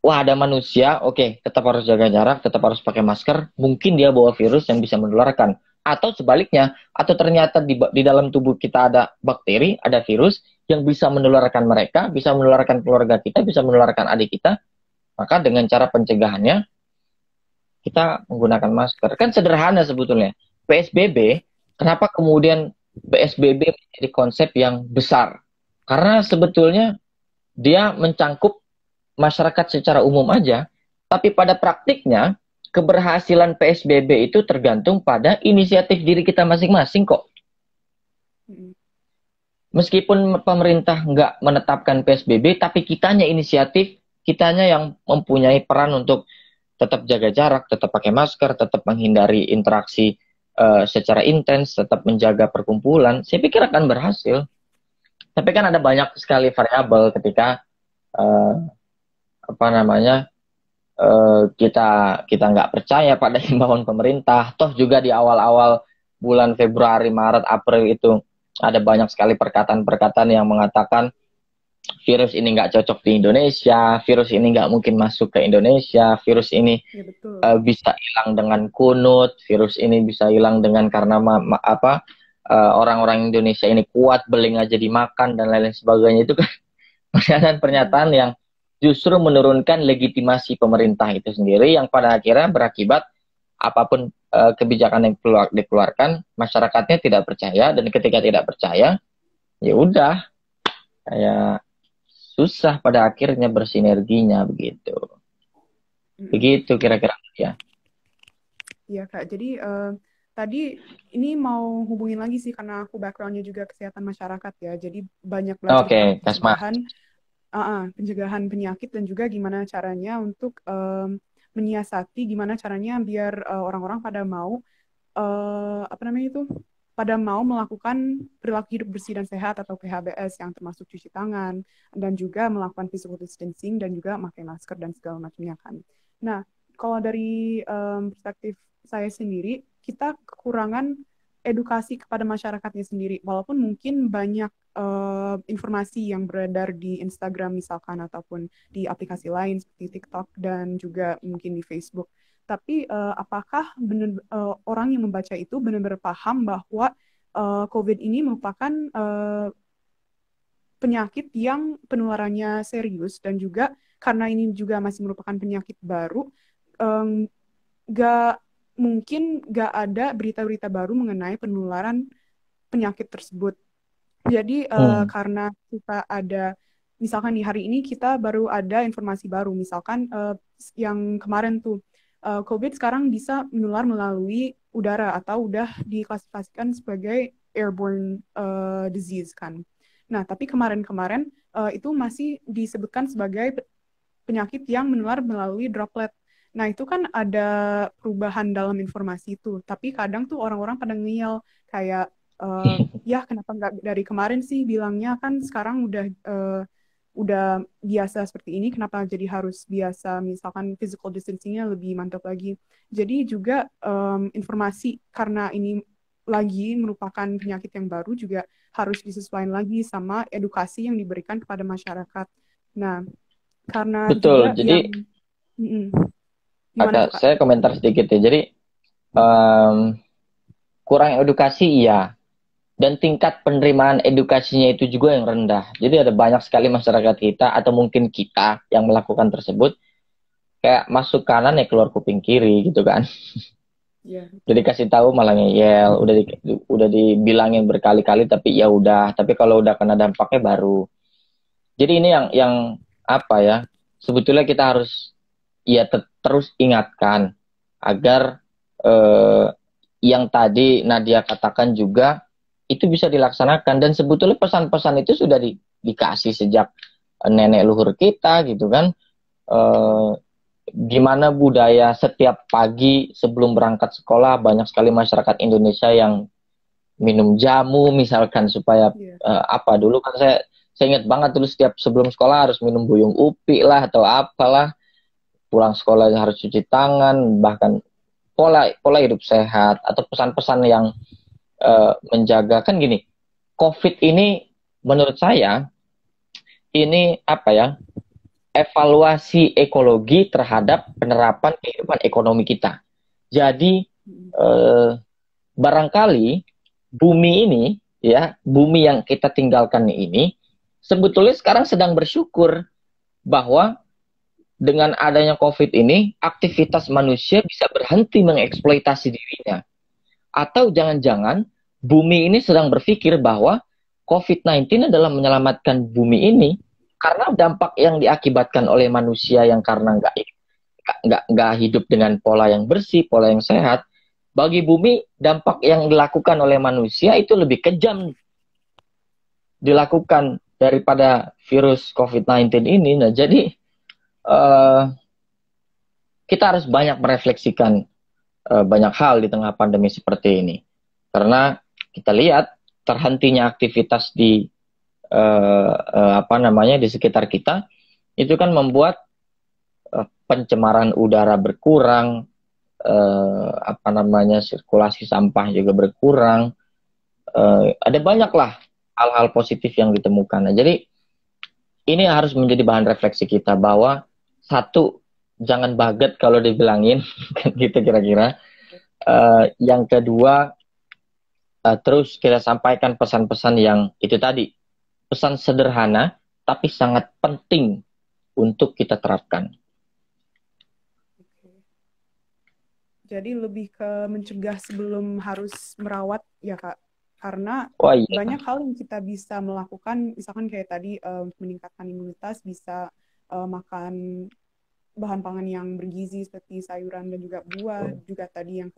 wah ada manusia, oke, tetap harus jaga jarak, tetap harus pakai masker, mungkin dia bawa virus yang bisa menularkan. Atau sebaliknya, atau ternyata di dalam tubuh kita ada bakteri, ada virus yang bisa menularkan mereka, bisa menularkan keluarga kita, bisa menularkan adik kita. Maka dengan cara pencegahannya, kita menggunakan masker. Kan sederhana sebetulnya. PSBB, kenapa kemudian PSBB menjadi konsep yang besar? Karena sebetulnya dia mencangkup masyarakat secara umum aja, tapi pada praktiknya, keberhasilan PSBB itu tergantung pada inisiatif diri kita masing-masing kok. Meskipun pemerintah nggak menetapkan PSBB, tapi kitanya inisiatif, kitanya yang mempunyai peran untuk tetap jaga jarak, tetap pakai masker, tetap menghindari interaksi secara intens, tetap menjaga perkumpulan, saya pikir akan berhasil. Tapi kan ada banyak sekali variabel ketika kita nggak percaya pada himbauan pemerintah. Toh juga di awal-awal bulan Februari, Maret, April itu ada banyak sekali perkataan-perkataan yang mengatakan virus ini nggak cocok di Indonesia, virus ini nggak mungkin masuk ke Indonesia, virus ini Ya betul. bisa hilang dengan kunut, virus ini bisa hilang dengan karena orang-orang Indonesia ini kuat, beling aja dimakan dan lain-lain sebagainya. Itu kan pernyataan-pernyataan yang justru menurunkan legitimasi pemerintah itu sendiri, yang pada akhirnya berakibat apapun kebijakan yang dikeluarkan, masyarakatnya tidak percaya, dan ketika tidak percaya, ya udah kayak susah pada akhirnya bersinerginya begitu. Begitu kira-kira ya. Iya Kak, jadi tadi ini mau hubungin lagi sih karena aku backgroundnya juga kesehatan masyarakat ya, jadi banyak belajar Oke, tentang Kasma. pencegahan penyakit dan juga gimana caranya untuk menyiasati, gimana caranya biar orang-orang pada mau apa namanya itu, pada mau melakukan perilaku hidup bersih dan sehat atau PHBS yang termasuk cuci tangan dan juga melakukan physical distancing dan juga pakai masker dan segala macamnya kan. Nah, kalau dari perspektif saya sendiri, kita kekurangan edukasi kepada masyarakatnya sendiri. Walaupun mungkin banyak informasi yang beredar di Instagram misalkan ataupun di aplikasi lain seperti TikTok dan juga mungkin di Facebook. Tapi apakah orang yang membaca itu benar-benar paham bahwa COVID ini merupakan penyakit yang penularannya serius dan juga karena ini juga masih merupakan penyakit baru, gak mungkin gak ada berita-berita baru mengenai penularan penyakit tersebut. Jadi karena kita ada, misalkan di hari ini kita baru ada informasi baru, misalkan yang kemarin tuh COVID sekarang bisa menular melalui udara atau udah diklasifikasikan sebagai airborne disease kan. Nah, tapi kemarin-kemarin itu masih disebutkan sebagai penyakit yang menular melalui droplet. Nah, itu kan ada perubahan dalam informasi itu. Tapi kadang tuh orang-orang pada ngeyel kayak, ya kenapa nggak dari kemarin sih bilangnya, kan sekarang udah biasa seperti ini, kenapa jadi harus biasa misalkan physical distancing-nya lebih mantap lagi. Jadi juga informasi karena ini lagi merupakan penyakit yang baru juga harus disesuaikan lagi sama edukasi yang diberikan kepada masyarakat. Nah, karena Betul. juga Jadi gimana tuh Kak? saya komentar sedikit ya. Jadi kurang edukasi iya, dan tingkat penerimaan edukasinya itu juga yang rendah. Jadi ada banyak sekali masyarakat kita atau mungkin kita yang melakukan tersebut kayak masuk kanan ya keluar kuping kiri gitu kan. Yeah. Jadi kasih tahu malah ngeyel, udah dibilangin berkali-kali tapi ya udah, tapi kalau udah kena dampaknya baru. Jadi ini yang apa ya? Sebetulnya kita harus ya terus ingatkan agar yang tadi Nadia katakan juga itu bisa dilaksanakan, dan sebetulnya pesan-pesan itu sudah dikasih sejak nenek luhur kita gitu kan. Gimana budaya setiap pagi sebelum berangkat sekolah banyak sekali masyarakat Indonesia yang minum jamu misalkan supaya apa dulu kan saya ingat banget dulu setiap sebelum sekolah harus minum buyung upi lah atau apalah, pulang sekolah harus cuci tangan, bahkan pola hidup sehat atau pesan-pesan yang menjaga. Kan gini, COVID ini menurut saya ini apa ya, evaluasi ekologi terhadap penerapan kehidupan ekonomi kita. Jadi barangkali bumi ini ya, bumi yang kita tinggalkan ini sebetulnya sekarang sedang bersyukur bahwa dengan adanya COVID ini aktivitas manusia bisa berhenti mengeksploitasi dirinya. Atau jangan-jangan bumi ini sedang berpikir bahwa COVID-19 adalah menyelamatkan bumi ini karena dampak yang diakibatkan oleh manusia yang karena nggak hidup dengan pola yang bersih, pola yang sehat. Bagi bumi, dampak yang dilakukan oleh manusia itu lebih kejam dilakukan daripada virus COVID-19 ini. Nah, jadi kita harus banyak merefleksikan banyak hal di tengah pandemi seperti ini. Karena kita lihat terhentinya aktivitas di di sekitar kita itu kan membuat pencemaran udara berkurang, sirkulasi sampah juga berkurang. Ada banyaklah hal-hal positif yang ditemukan. Nah, jadi ini harus menjadi bahan refleksi kita bahwa satu, jangan baget kalau dibilangin, gitu kira-kira. Yang kedua, terus kita sampaikan pesan-pesan yang itu tadi, pesan sederhana tapi sangat penting untuk kita terapkan. Jadi lebih ke mencegah sebelum harus merawat ya Kak. Karena Iya. banyak hal yang kita bisa melakukan, misalkan kayak tadi meningkatkan imunitas, bisa makan bahan pangan yang bergizi seperti sayuran dan juga buah, juga tadi yang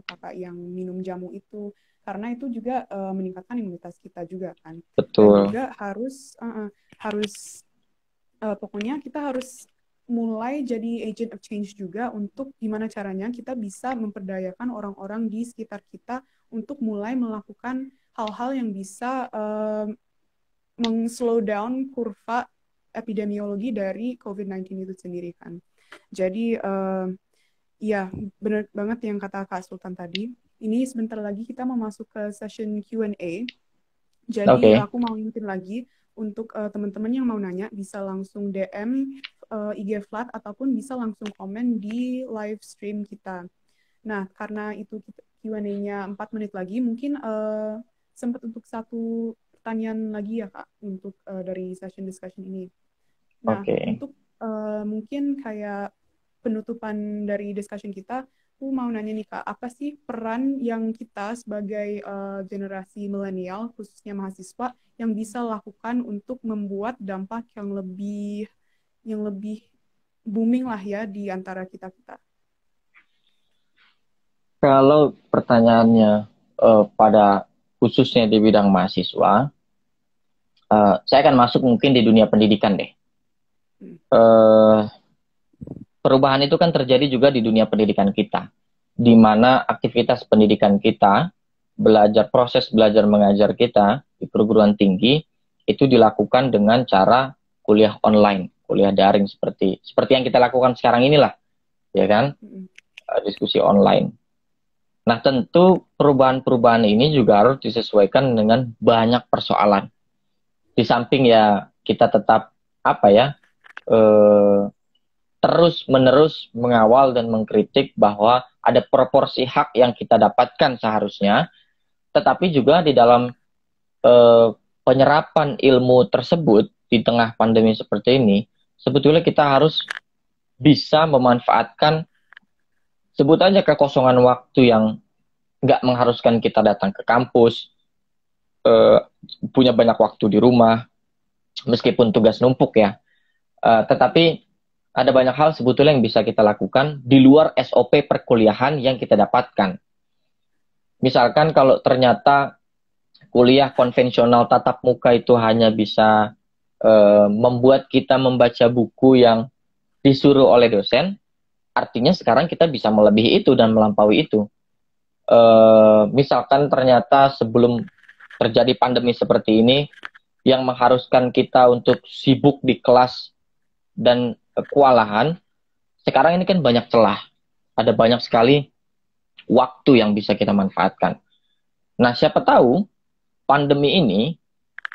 kakak yang minum jamu itu, karena itu juga meningkatkan imunitas kita juga kan. Dan Betul. juga harus pokoknya kita harus mulai jadi agent of change juga untuk gimana caranya kita bisa memperdayakan orang-orang di sekitar kita untuk mulai melakukan hal-hal yang bisa slow down kurva epidemiologi dari COVID-19 itu sendiri kan. Jadi ya benar banget yang kata Kak Sultan tadi. Ini sebentar lagi kita mau masuk ke session Q&A. Jadi aku mau ingetin lagi untuk teman-teman yang mau nanya bisa langsung DM IG Flat ataupun bisa langsung komen di live stream kita. Nah, karena itu Q&A-nya 4 menit lagi, mungkin sempat untuk satu pertanyaan lagi ya Kak untuk dari session discussion ini. Nah, untuk mungkin kayak penutupan dari discussion kita, aku mau nanya nih Kak, apa sih peran yang kita sebagai generasi milenial, khususnya mahasiswa, yang bisa lakukan untuk membuat dampak yang lebih booming lah ya di antara kita-kita? Kalau pertanyaannya pada khususnya di bidang mahasiswa, saya akan masuk mungkin di dunia pendidikan deh. Perubahan itu kan terjadi juga di dunia pendidikan kita, di mana aktivitas pendidikan kita, proses belajar mengajar kita di perguruan tinggi itu dilakukan dengan cara kuliah online, kuliah daring seperti yang kita lakukan sekarang inilah, ya kan? Diskusi online. Nah, tentu perubahan-perubahan ini juga harus disesuaikan dengan banyak persoalan. Di samping ya kita tetap terus-menerus mengawal dan mengkritik bahwa ada proporsi hak yang kita dapatkan seharusnya, tetapi juga di dalam penyerapan ilmu tersebut di tengah pandemi seperti ini, sebetulnya kita harus bisa memanfaatkan, sebut aja kekosongan waktu yang nggak mengharuskan kita datang ke kampus, punya banyak waktu di rumah, meskipun tugas numpuk ya, tetapi ada banyak hal sebetulnya yang bisa kita lakukan di luar SOP perkuliahan yang kita dapatkan. Misalkan kalau ternyata kuliah konvensional tatap muka itu hanya bisa membuat kita membaca buku yang disuruh oleh dosen, artinya sekarang kita bisa melebihi itu dan melampaui itu. Misalkan ternyata sebelum terjadi pandemi seperti ini, yang mengharuskan kita untuk sibuk di kelas dan kewalahan, sekarang ini kan banyak celah. Ada banyak sekali waktu yang bisa kita manfaatkan. Nah, siapa tahu pandemi ini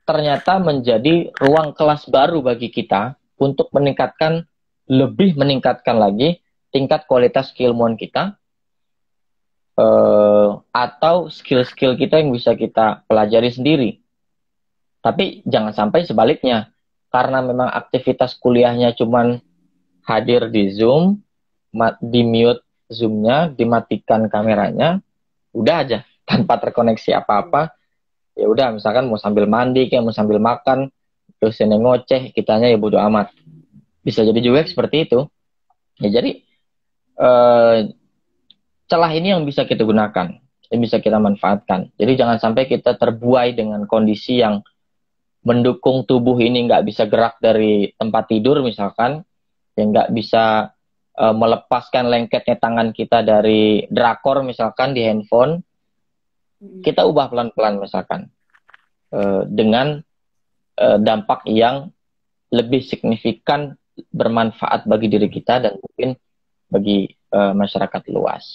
ternyata menjadi ruang kelas baru bagi kita untuk lebih meningkatkan lagi tingkat kualitas keilmuan kita, atau skill-skill kita yang bisa kita pelajari sendiri. Tapi jangan sampai sebaliknya, karena memang aktivitas kuliahnya cuman hadir di Zoom, di-mute Zoom-nya, dimatikan kameranya, udah aja tanpa terkoneksi apa-apa. Ya udah, misalkan mau sambil mandi kayak mau sambil makan, dosennya ngoceh, kitanya ya bodo amat. Bisa jadi juga seperti itu. Ya jadi celah ini yang bisa kita gunakan, yang bisa kita manfaatkan. Jadi jangan sampai kita terbuai dengan kondisi yang mendukung tubuh ini nggak bisa gerak dari tempat tidur misalkan, yang nggak bisa melepaskan lengketnya tangan kita dari drakor misalkan di handphone. Kita ubah pelan-pelan misalkan dengan dampak yang lebih signifikan, bermanfaat bagi diri kita dan mungkin bagi masyarakat luas.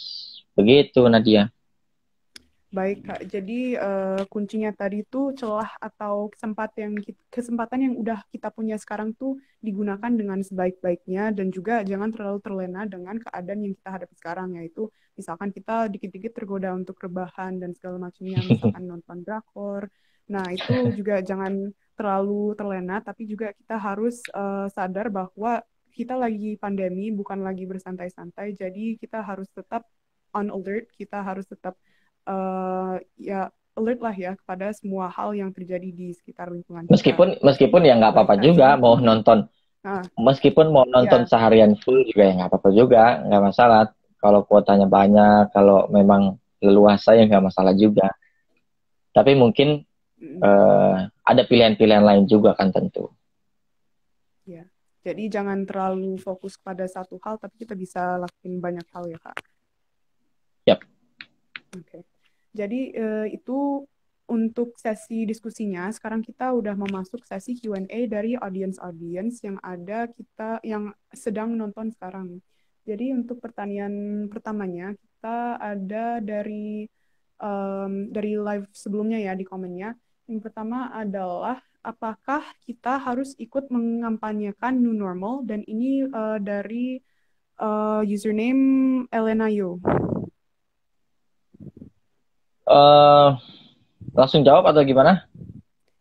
Begitu, Nadia. Baik, Kak. Jadi kuncinya tadi tuh celah atau kesempatan yang udah kita punya sekarang tuh digunakan dengan sebaik-baiknya dan juga jangan terlalu terlena dengan keadaan yang kita hadapi sekarang, yaitu misalkan kita dikit-dikit tergoda untuk rebahan dan segala macamnya, misalkan nonton drakor. Nah, itu juga jangan terlalu terlena, tapi juga kita harus sadar bahwa kita lagi pandemi, bukan lagi bersantai-santai, jadi kita harus tetap on alert, kita harus tetap ya alert lah ya kepada semua hal yang terjadi di sekitar lingkungan kita. Meskipun ya nggak Baik apa-apa Kak, juga jadi mau nonton, nah, meskipun mau nonton ya, seharian full juga ya nggak apa-apa juga, nggak masalah. Kalau kuotanya banyak, kalau memang leluasa ya nggak masalah juga. Tapi mungkin mm, ada pilihan-pilihan lain juga kan tentu. ya. Jadi jangan terlalu fokus pada satu hal, tapi kita bisa lakuin banyak hal ya Kak. Yap. Oke. Jadi itu untuk sesi diskusinya. Sekarang kita udah memasuk sesi Q&A dari audience-audience yang ada kita yang sedang nonton sekarang. Jadi untuk pertanyaan pertamanya kita ada dari live sebelumnya ya di komennya. Yang pertama adalah apakah kita harus ikut mengampanyekan new normal, dan ini dari username Elena Yo. Eh, Langsung jawab atau gimana?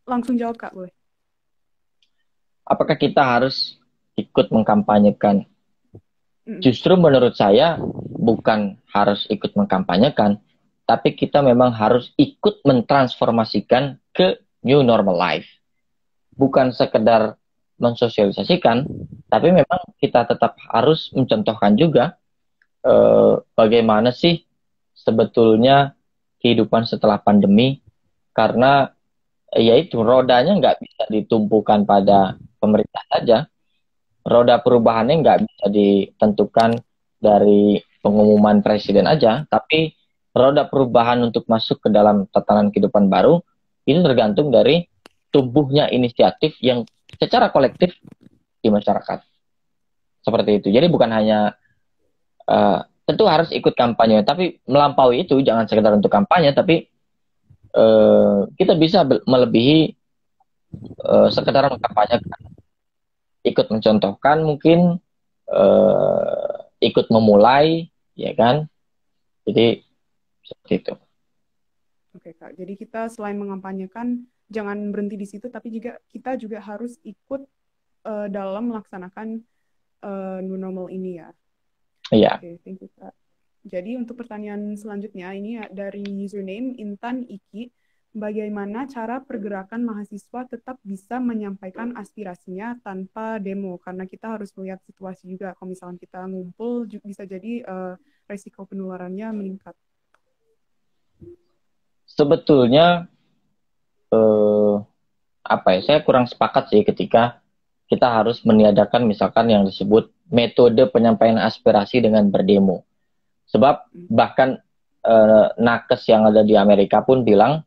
Langsung jawab Kak, boleh. Apakah kita harus ikut mengkampanyekan? Mm-mm. Justru menurut saya bukan harus ikut mengkampanyekan, tapi kita memang harus ikut mentransformasikan ke new normal life. Bukan sekedar mensosialisasikan, tapi memang kita tetap harus mencontohkan juga bagaimana sih sebetulnya kehidupan setelah pandemi, karena yaitu rodanya nggak bisa ditumpukan pada pemerintah saja. Roda perubahannya nggak bisa ditentukan dari pengumuman presiden aja, tapi roda perubahan untuk masuk ke dalam tatanan kehidupan baru itu tergantung dari tumbuhnya inisiatif yang secara kolektif di masyarakat. Seperti itu. Jadi bukan hanya tentu harus ikut kampanye, tapi melampaui itu jangan sekedar untuk kampanye, tapi kita bisa melebihi sekedar mengkampanyekan, ikut mencontohkan mungkin, ikut memulai, ya kan? Jadi seperti itu. Oke Kak, jadi kita selain mengampanyekan, jangan berhenti di situ, tapi juga kita juga harus ikut dalam melaksanakan new normal ini ya. Iya. Oke, thank you Kak. Jadi untuk pertanyaan selanjutnya, ini dari username Intan Iki, bagaimana cara pergerakan mahasiswa tetap bisa menyampaikan aspirasinya tanpa demo? Karena kita harus melihat situasi juga, kalau misalnya kita ngumpul, bisa jadi resiko penularannya meningkat. Sebetulnya eh, apa ya? Saya kurang sepakat sih ketika kita harus meniadakan misalkan yang disebut metode penyampaian aspirasi dengan berdemo. Sebab bahkan nakes yang ada di Amerika pun bilang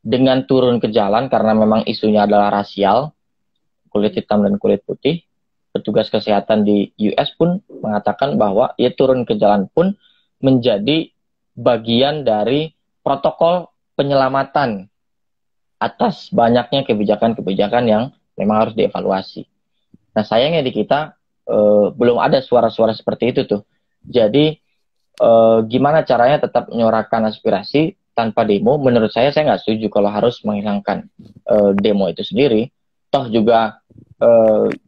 dengan turun ke jalan karena memang isunya adalah rasial, kulit hitam dan kulit putih, petugas kesehatan di US pun mengatakan bahwa ya turun ke jalan pun menjadi bagian dari protokol penyelamatan atas banyaknya kebijakan-kebijakan yang memang harus dievaluasi. Nah sayangnya di kita belum ada suara-suara seperti itu tuh. Jadi gimana caranya tetap menyuarakan aspirasi tanpa demo? Menurut saya nggak setuju kalau harus menghilangkan demo itu sendiri. Toh juga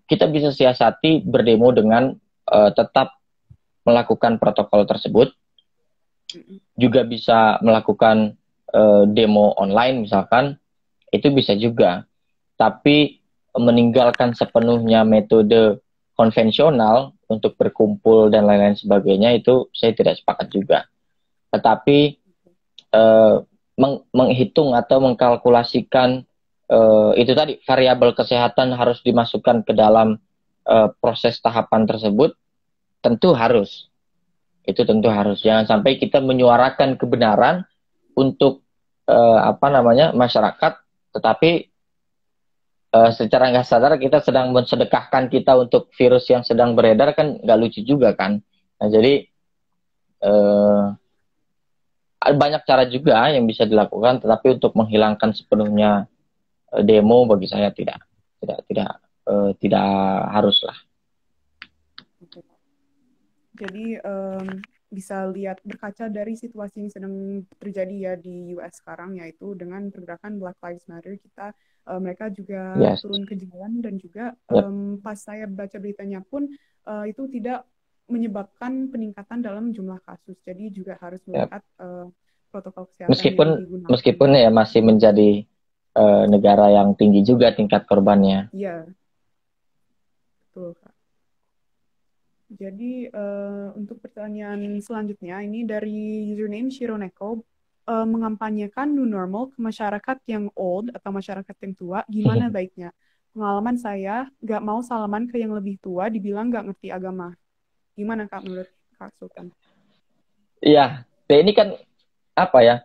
kita bisa siasati berdemo dengan tetap melakukan protokol tersebut. Juga bisa melakukan demo online misalkan, itu bisa juga. Tapi meninggalkan sepenuhnya metode konvensional untuk berkumpul dan lain-lain sebagainya itu saya tidak sepakat juga. Tetapi menghitung atau mengkalkulasikan itu tadi variabel kesehatan harus dimasukkan ke dalam proses tahapan tersebut, tentu harus. Itu tentu harus. Jangan sampai kita menyuarakan kebenaran untuk masyarakat, tetapi secara nggak sadar kita sedang mensedekahkan kita untuk virus yang sedang beredar, kan nggak lucu juga kan. Nah jadi banyak cara juga yang bisa dilakukan, tetapi untuk menghilangkan sepenuhnya demo bagi saya tidak harus lah. Jadi bisa lihat berkaca dari situasi yang sedang terjadi ya di US sekarang, yaitu dengan pergerakan Black Lives Matter kita mereka juga Yes. turun ke jalan, dan juga Yep. pas saya baca beritanya pun itu tidak menyebabkan peningkatan dalam jumlah kasus. Jadi juga harus Yep. melihat protokol kesehatan yang digunakan. Meskipun ya masih menjadi negara yang tinggi juga tingkat korbannya. Iya, betul Kak. Jadi untuk pertanyaan selanjutnya ini dari username Shironeko, mengampanyekan new normal ke masyarakat yang old atau masyarakat yang tua, gimana baiknya? Pengalaman saya, nggak mau salaman ke yang lebih tua, dibilang nggak ngerti agama. Gimana Kak menurut Kak Sultan? Iya, ini kan apa ya?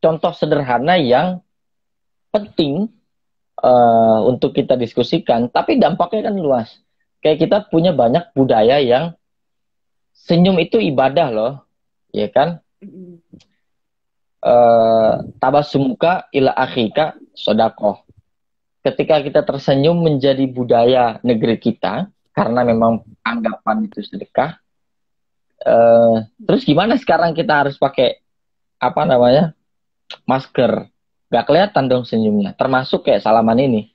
Contoh sederhana yang penting untuk kita diskusikan, tapi dampaknya kan luas. Kayak kita punya banyak budaya yang senyum itu ibadah loh, ya kan? Tabasumuka ila akhika sodakoh. Ketika kita tersenyum menjadi budaya negeri kita, karena memang anggapan itu sedekah. Terus gimana sekarang kita harus pakai apa namanya masker? Gak kelihatan dong senyumnya. Termasuk kayak salaman ini.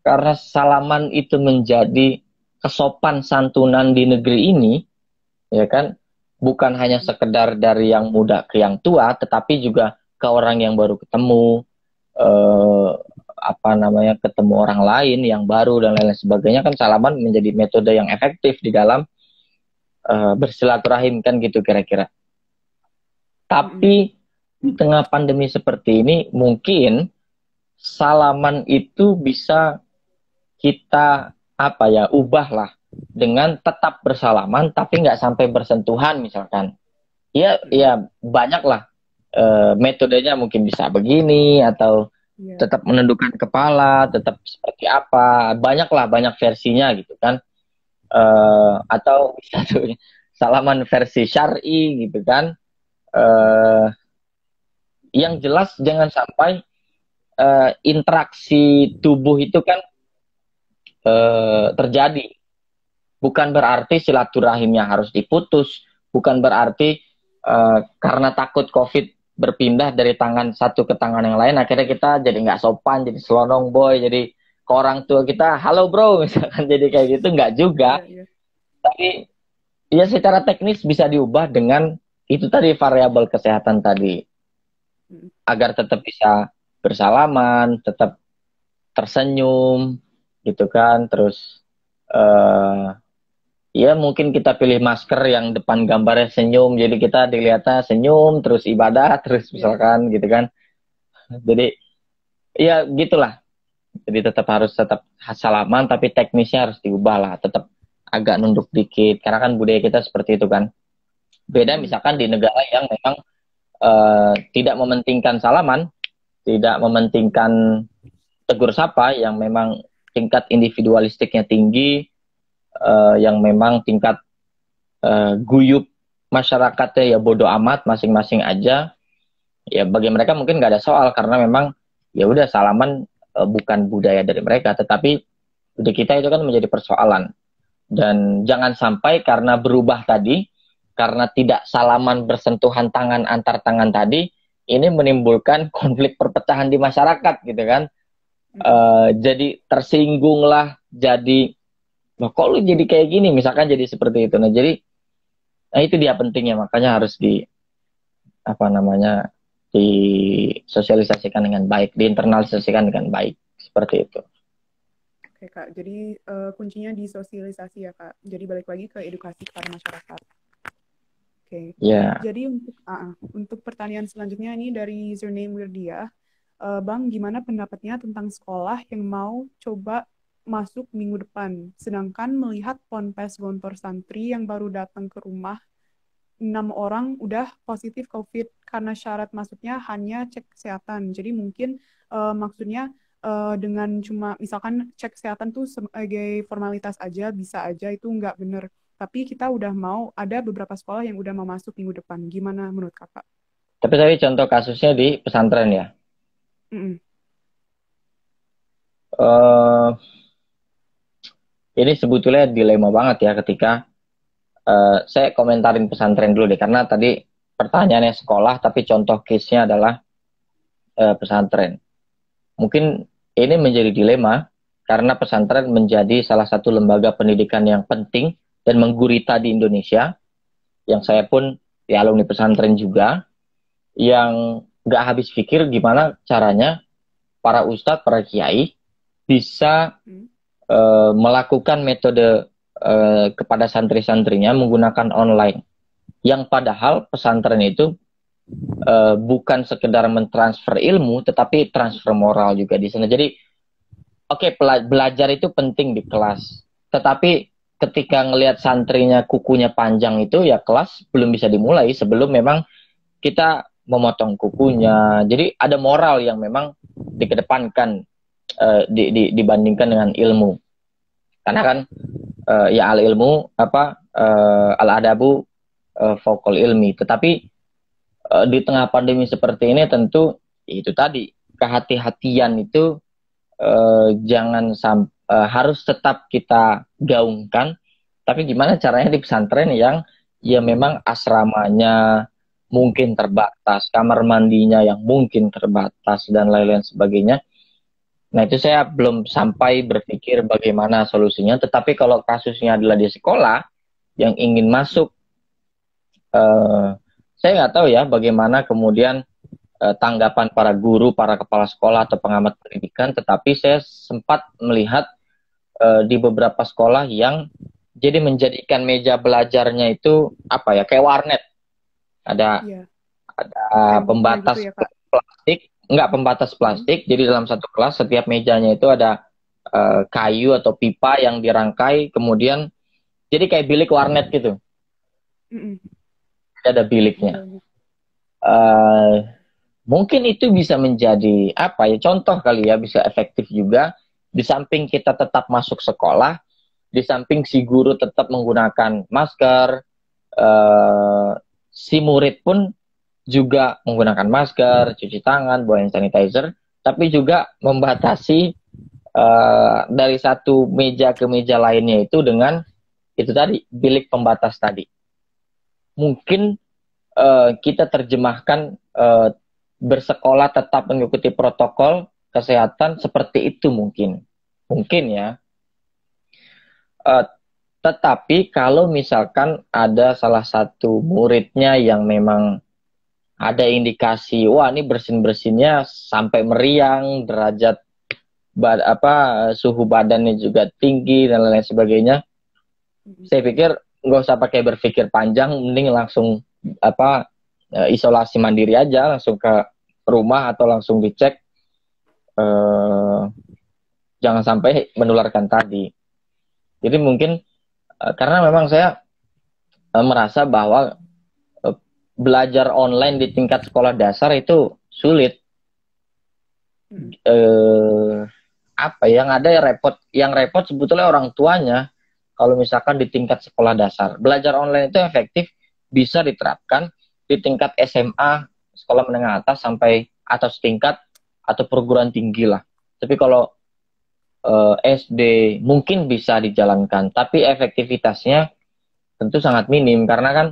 Karena salaman itu menjadi kesopan santunan di negeri ini, ya kan? Bukan hanya sekedar dari yang muda ke yang tua, tetapi juga ke orang yang baru ketemu, apa namanya, ketemu orang lain yang baru dan lain-lain sebagainya. Kan salaman menjadi metode yang efektif di dalam bersilaturahim kan gitu kira-kira. Tapi di tengah pandemi seperti ini mungkin salaman itu bisa kita apa ya ubah lah dengan tetap bersalaman tapi nggak sampai bersentuhan misalkan. Ya banyak lah metodenya, mungkin bisa begini atau tetap menundukkan kepala, tetap seperti apa, banyak versinya gitu kan. Atau bisa tuh salaman versi syar'i gitu kan. Yang jelas jangan sampai interaksi tubuh itu kan terjadi. Bukan berarti silaturahimnya harus diputus, bukan berarti karena takut COVID berpindah dari tangan satu ke tangan yang lain, akhirnya kita jadi nggak sopan, jadi selonong boy, jadi ke orang tua kita, halo bro, misalkan jadi kayak gitu, nggak juga. Tapi ya secara teknis bisa diubah dengan itu tadi, variabel kesehatan tadi. Agar tetap bisa bersalaman, tetap tersenyum, gitu kan. Terus ya mungkin kita pilih masker yang depan gambarnya senyum, jadi kita dilihatnya senyum terus ibadah terus misalkan gitu kan. Jadi ya gitulah, jadi tetap salaman tapi teknisnya harus diubah lah, tetap agak nunduk dikit karena kan budaya kita seperti itu kan. Beda misalkan di negara yang memang tidak mementingkan salaman, tidak mementingkan tegur sapa, yang memang tingkat individualistiknya tinggi, yang memang tingkat guyup masyarakatnya ya bodoh amat, masing-masing aja. Ya bagi mereka mungkin nggak ada soal karena memang ya udah salaman bukan budaya dari mereka, tetapi di kita itu kan menjadi persoalan. Dan jangan sampai karena berubah tadi, karena tidak salaman bersentuhan tangan antar tangan tadi, ini menimbulkan konflik perpecahan di masyarakat gitu kan. Jadi tersinggung lah, jadi loh kok lu jadi kayak gini, misalkan jadi seperti itu. Nah jadi itu dia pentingnya, makanya harus apa namanya disosialisasikan dengan baik, diinternalisasikan dengan baik, seperti itu. Oke Kak, jadi kuncinya di sosialisasi ya Kak. Jadi balik lagi ke edukasi kepada masyarakat. Oke. Jadi untuk pertanyaan selanjutnya ini dari username Wirdia, Bang, gimana pendapatnya tentang sekolah yang mau coba masuk minggu depan, sedangkan melihat ponpes gontor santri yang baru datang ke rumah 6 orang udah positif COVID karena syarat masuknya hanya cek kesehatan. Jadi mungkin maksudnya dengan cuma misalkan cek kesehatan tuh sebagai formalitas aja, bisa aja itu nggak bener. Tapi kita udah mau, ada beberapa sekolah yang udah mau masuk minggu depan. Gimana menurut kakak? Tapi tadi contoh kasusnya di pesantren ya. Mm-mm. Eh ini sebetulnya dilema banget ya ketika saya komentarin pesantren dulu deh, karena tadi pertanyaannya sekolah, tapi contoh case-nya adalah pesantren. Mungkin ini menjadi dilema karena pesantren menjadi salah satu lembaga pendidikan yang penting dan menggurita di Indonesia. Yang saya pun di alumni pesantren juga, yang nggak habis pikir gimana caranya para ustadz, para kiai bisa Mm. melakukan metode kepada santri-santrinya menggunakan online. Yang padahal pesantren itu bukan sekedar mentransfer ilmu, tetapi transfer moral juga di sana. Jadi, oke, belajar itu penting di kelas, tetapi ketika ngelihat santrinya kukunya panjang itu, ya kelas belum bisa dimulai sebelum memang kita memotong kukunya. Jadi ada moral yang memang dikedepankan dibandingkan dengan ilmu. Karena kan ya al ilmu apa al adabu fokol ilmi. Tetapi di tengah pandemi seperti ini tentu itu tadi kehati-hatian itu jangan harus tetap kita gaungkan. Tapi gimana caranya di pesantren yang ya memang asramanya mungkin terbatas, kamar mandinya yang mungkin terbatas dan lain-lain sebagainya. Nah, itu saya belum sampai berpikir bagaimana solusinya. Tetapi kalau kasusnya adalah di sekolah yang ingin masuk, eh, saya nggak tahu ya bagaimana kemudian tanggapan para guru, para kepala sekolah atau pengamat pendidikan. Tetapi saya sempat melihat di beberapa sekolah yang jadi menjadikan meja belajarnya itu apa ya, kayak warnet. Ada Iya, ada temboknya gitu pembatas ya, Kak. plastik, enggak pembatas Mm. plastik. Jadi dalam satu kelas setiap mejanya itu ada kayu atau pipa yang dirangkai, kemudian jadi kayak bilik warnet gitu. Mm-mm. Ada biliknya. Bagus. Uh, Mungkin itu bisa menjadi apa ya, contoh kali ya, bisa efektif juga. Di samping kita tetap masuk sekolah, di samping si guru tetap menggunakan masker, si murid pun juga menggunakan masker, cuci tangan, bawa hand sanitizer, tapi juga membatasi dari satu meja ke meja lainnya itu dengan itu tadi, bilik pembatas tadi. Mungkin kita terjemahkan bersekolah tetap mengikuti protokol kesehatan seperti itu mungkin. Mungkin ya. Uh, tetapi kalau misalkan ada salah satu muridnya yang memang ada indikasi, wah ini bersin-bersinnya sampai meriang, derajat suhu badannya juga tinggi dan lain-lain sebagainya. Mm-mm. Saya pikir nggak usah pakai berpikir panjang, mending langsung isolasi mandiri aja, langsung ke rumah atau langsung dicek, eh, jangan sampai menularkan tadi. Jadi mungkin karena memang saya merasa bahwa belajar online di tingkat sekolah dasar itu sulit. Mm-mm. eh, Apa yang ada ya repot, yang repot sebetulnya orang tuanya. Kalau misalkan di tingkat sekolah dasar belajar online itu efektif, bisa diterapkan di tingkat SMA, sekolah menengah atas sampai atas tingkat atau perguruan tinggi lah. Tapi kalau SD mungkin bisa dijalankan, tapi efektivitasnya tentu sangat minim karena kan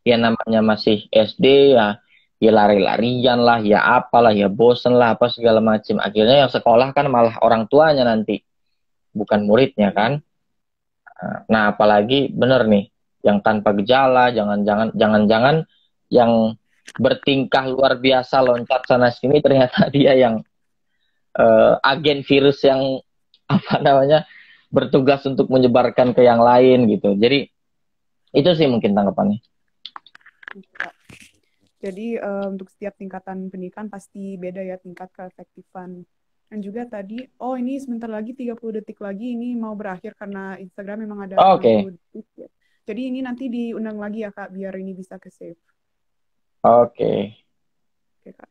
ya namanya masih SD ya, ya lari-larian lah, ya apalah, ya bosen lah, apa segala macam. Akhirnya yang sekolah kan malah orang tuanya nanti, bukan muridnya Mm-mm. kan. Nah, apalagi bener nih, yang tanpa gejala, jangan-jangan yang bertingkah luar biasa loncat sana sini ternyata dia yang agen virus yang apa namanya bertugas untuk menyebarkan ke yang lain gitu. Jadi itu sih mungkin tanggapannya. Oke, Kak. Jadi untuk setiap tingkatan pendidikan pasti beda ya tingkat keefektifan. Dan juga tadi, oh ini sebentar lagi 30 detik lagi ini mau berakhir karena Instagram memang ada Oke, 60 detik ya. Jadi ini nanti diundang lagi ya Kak biar ini bisa ke save. oke. Oke Kak.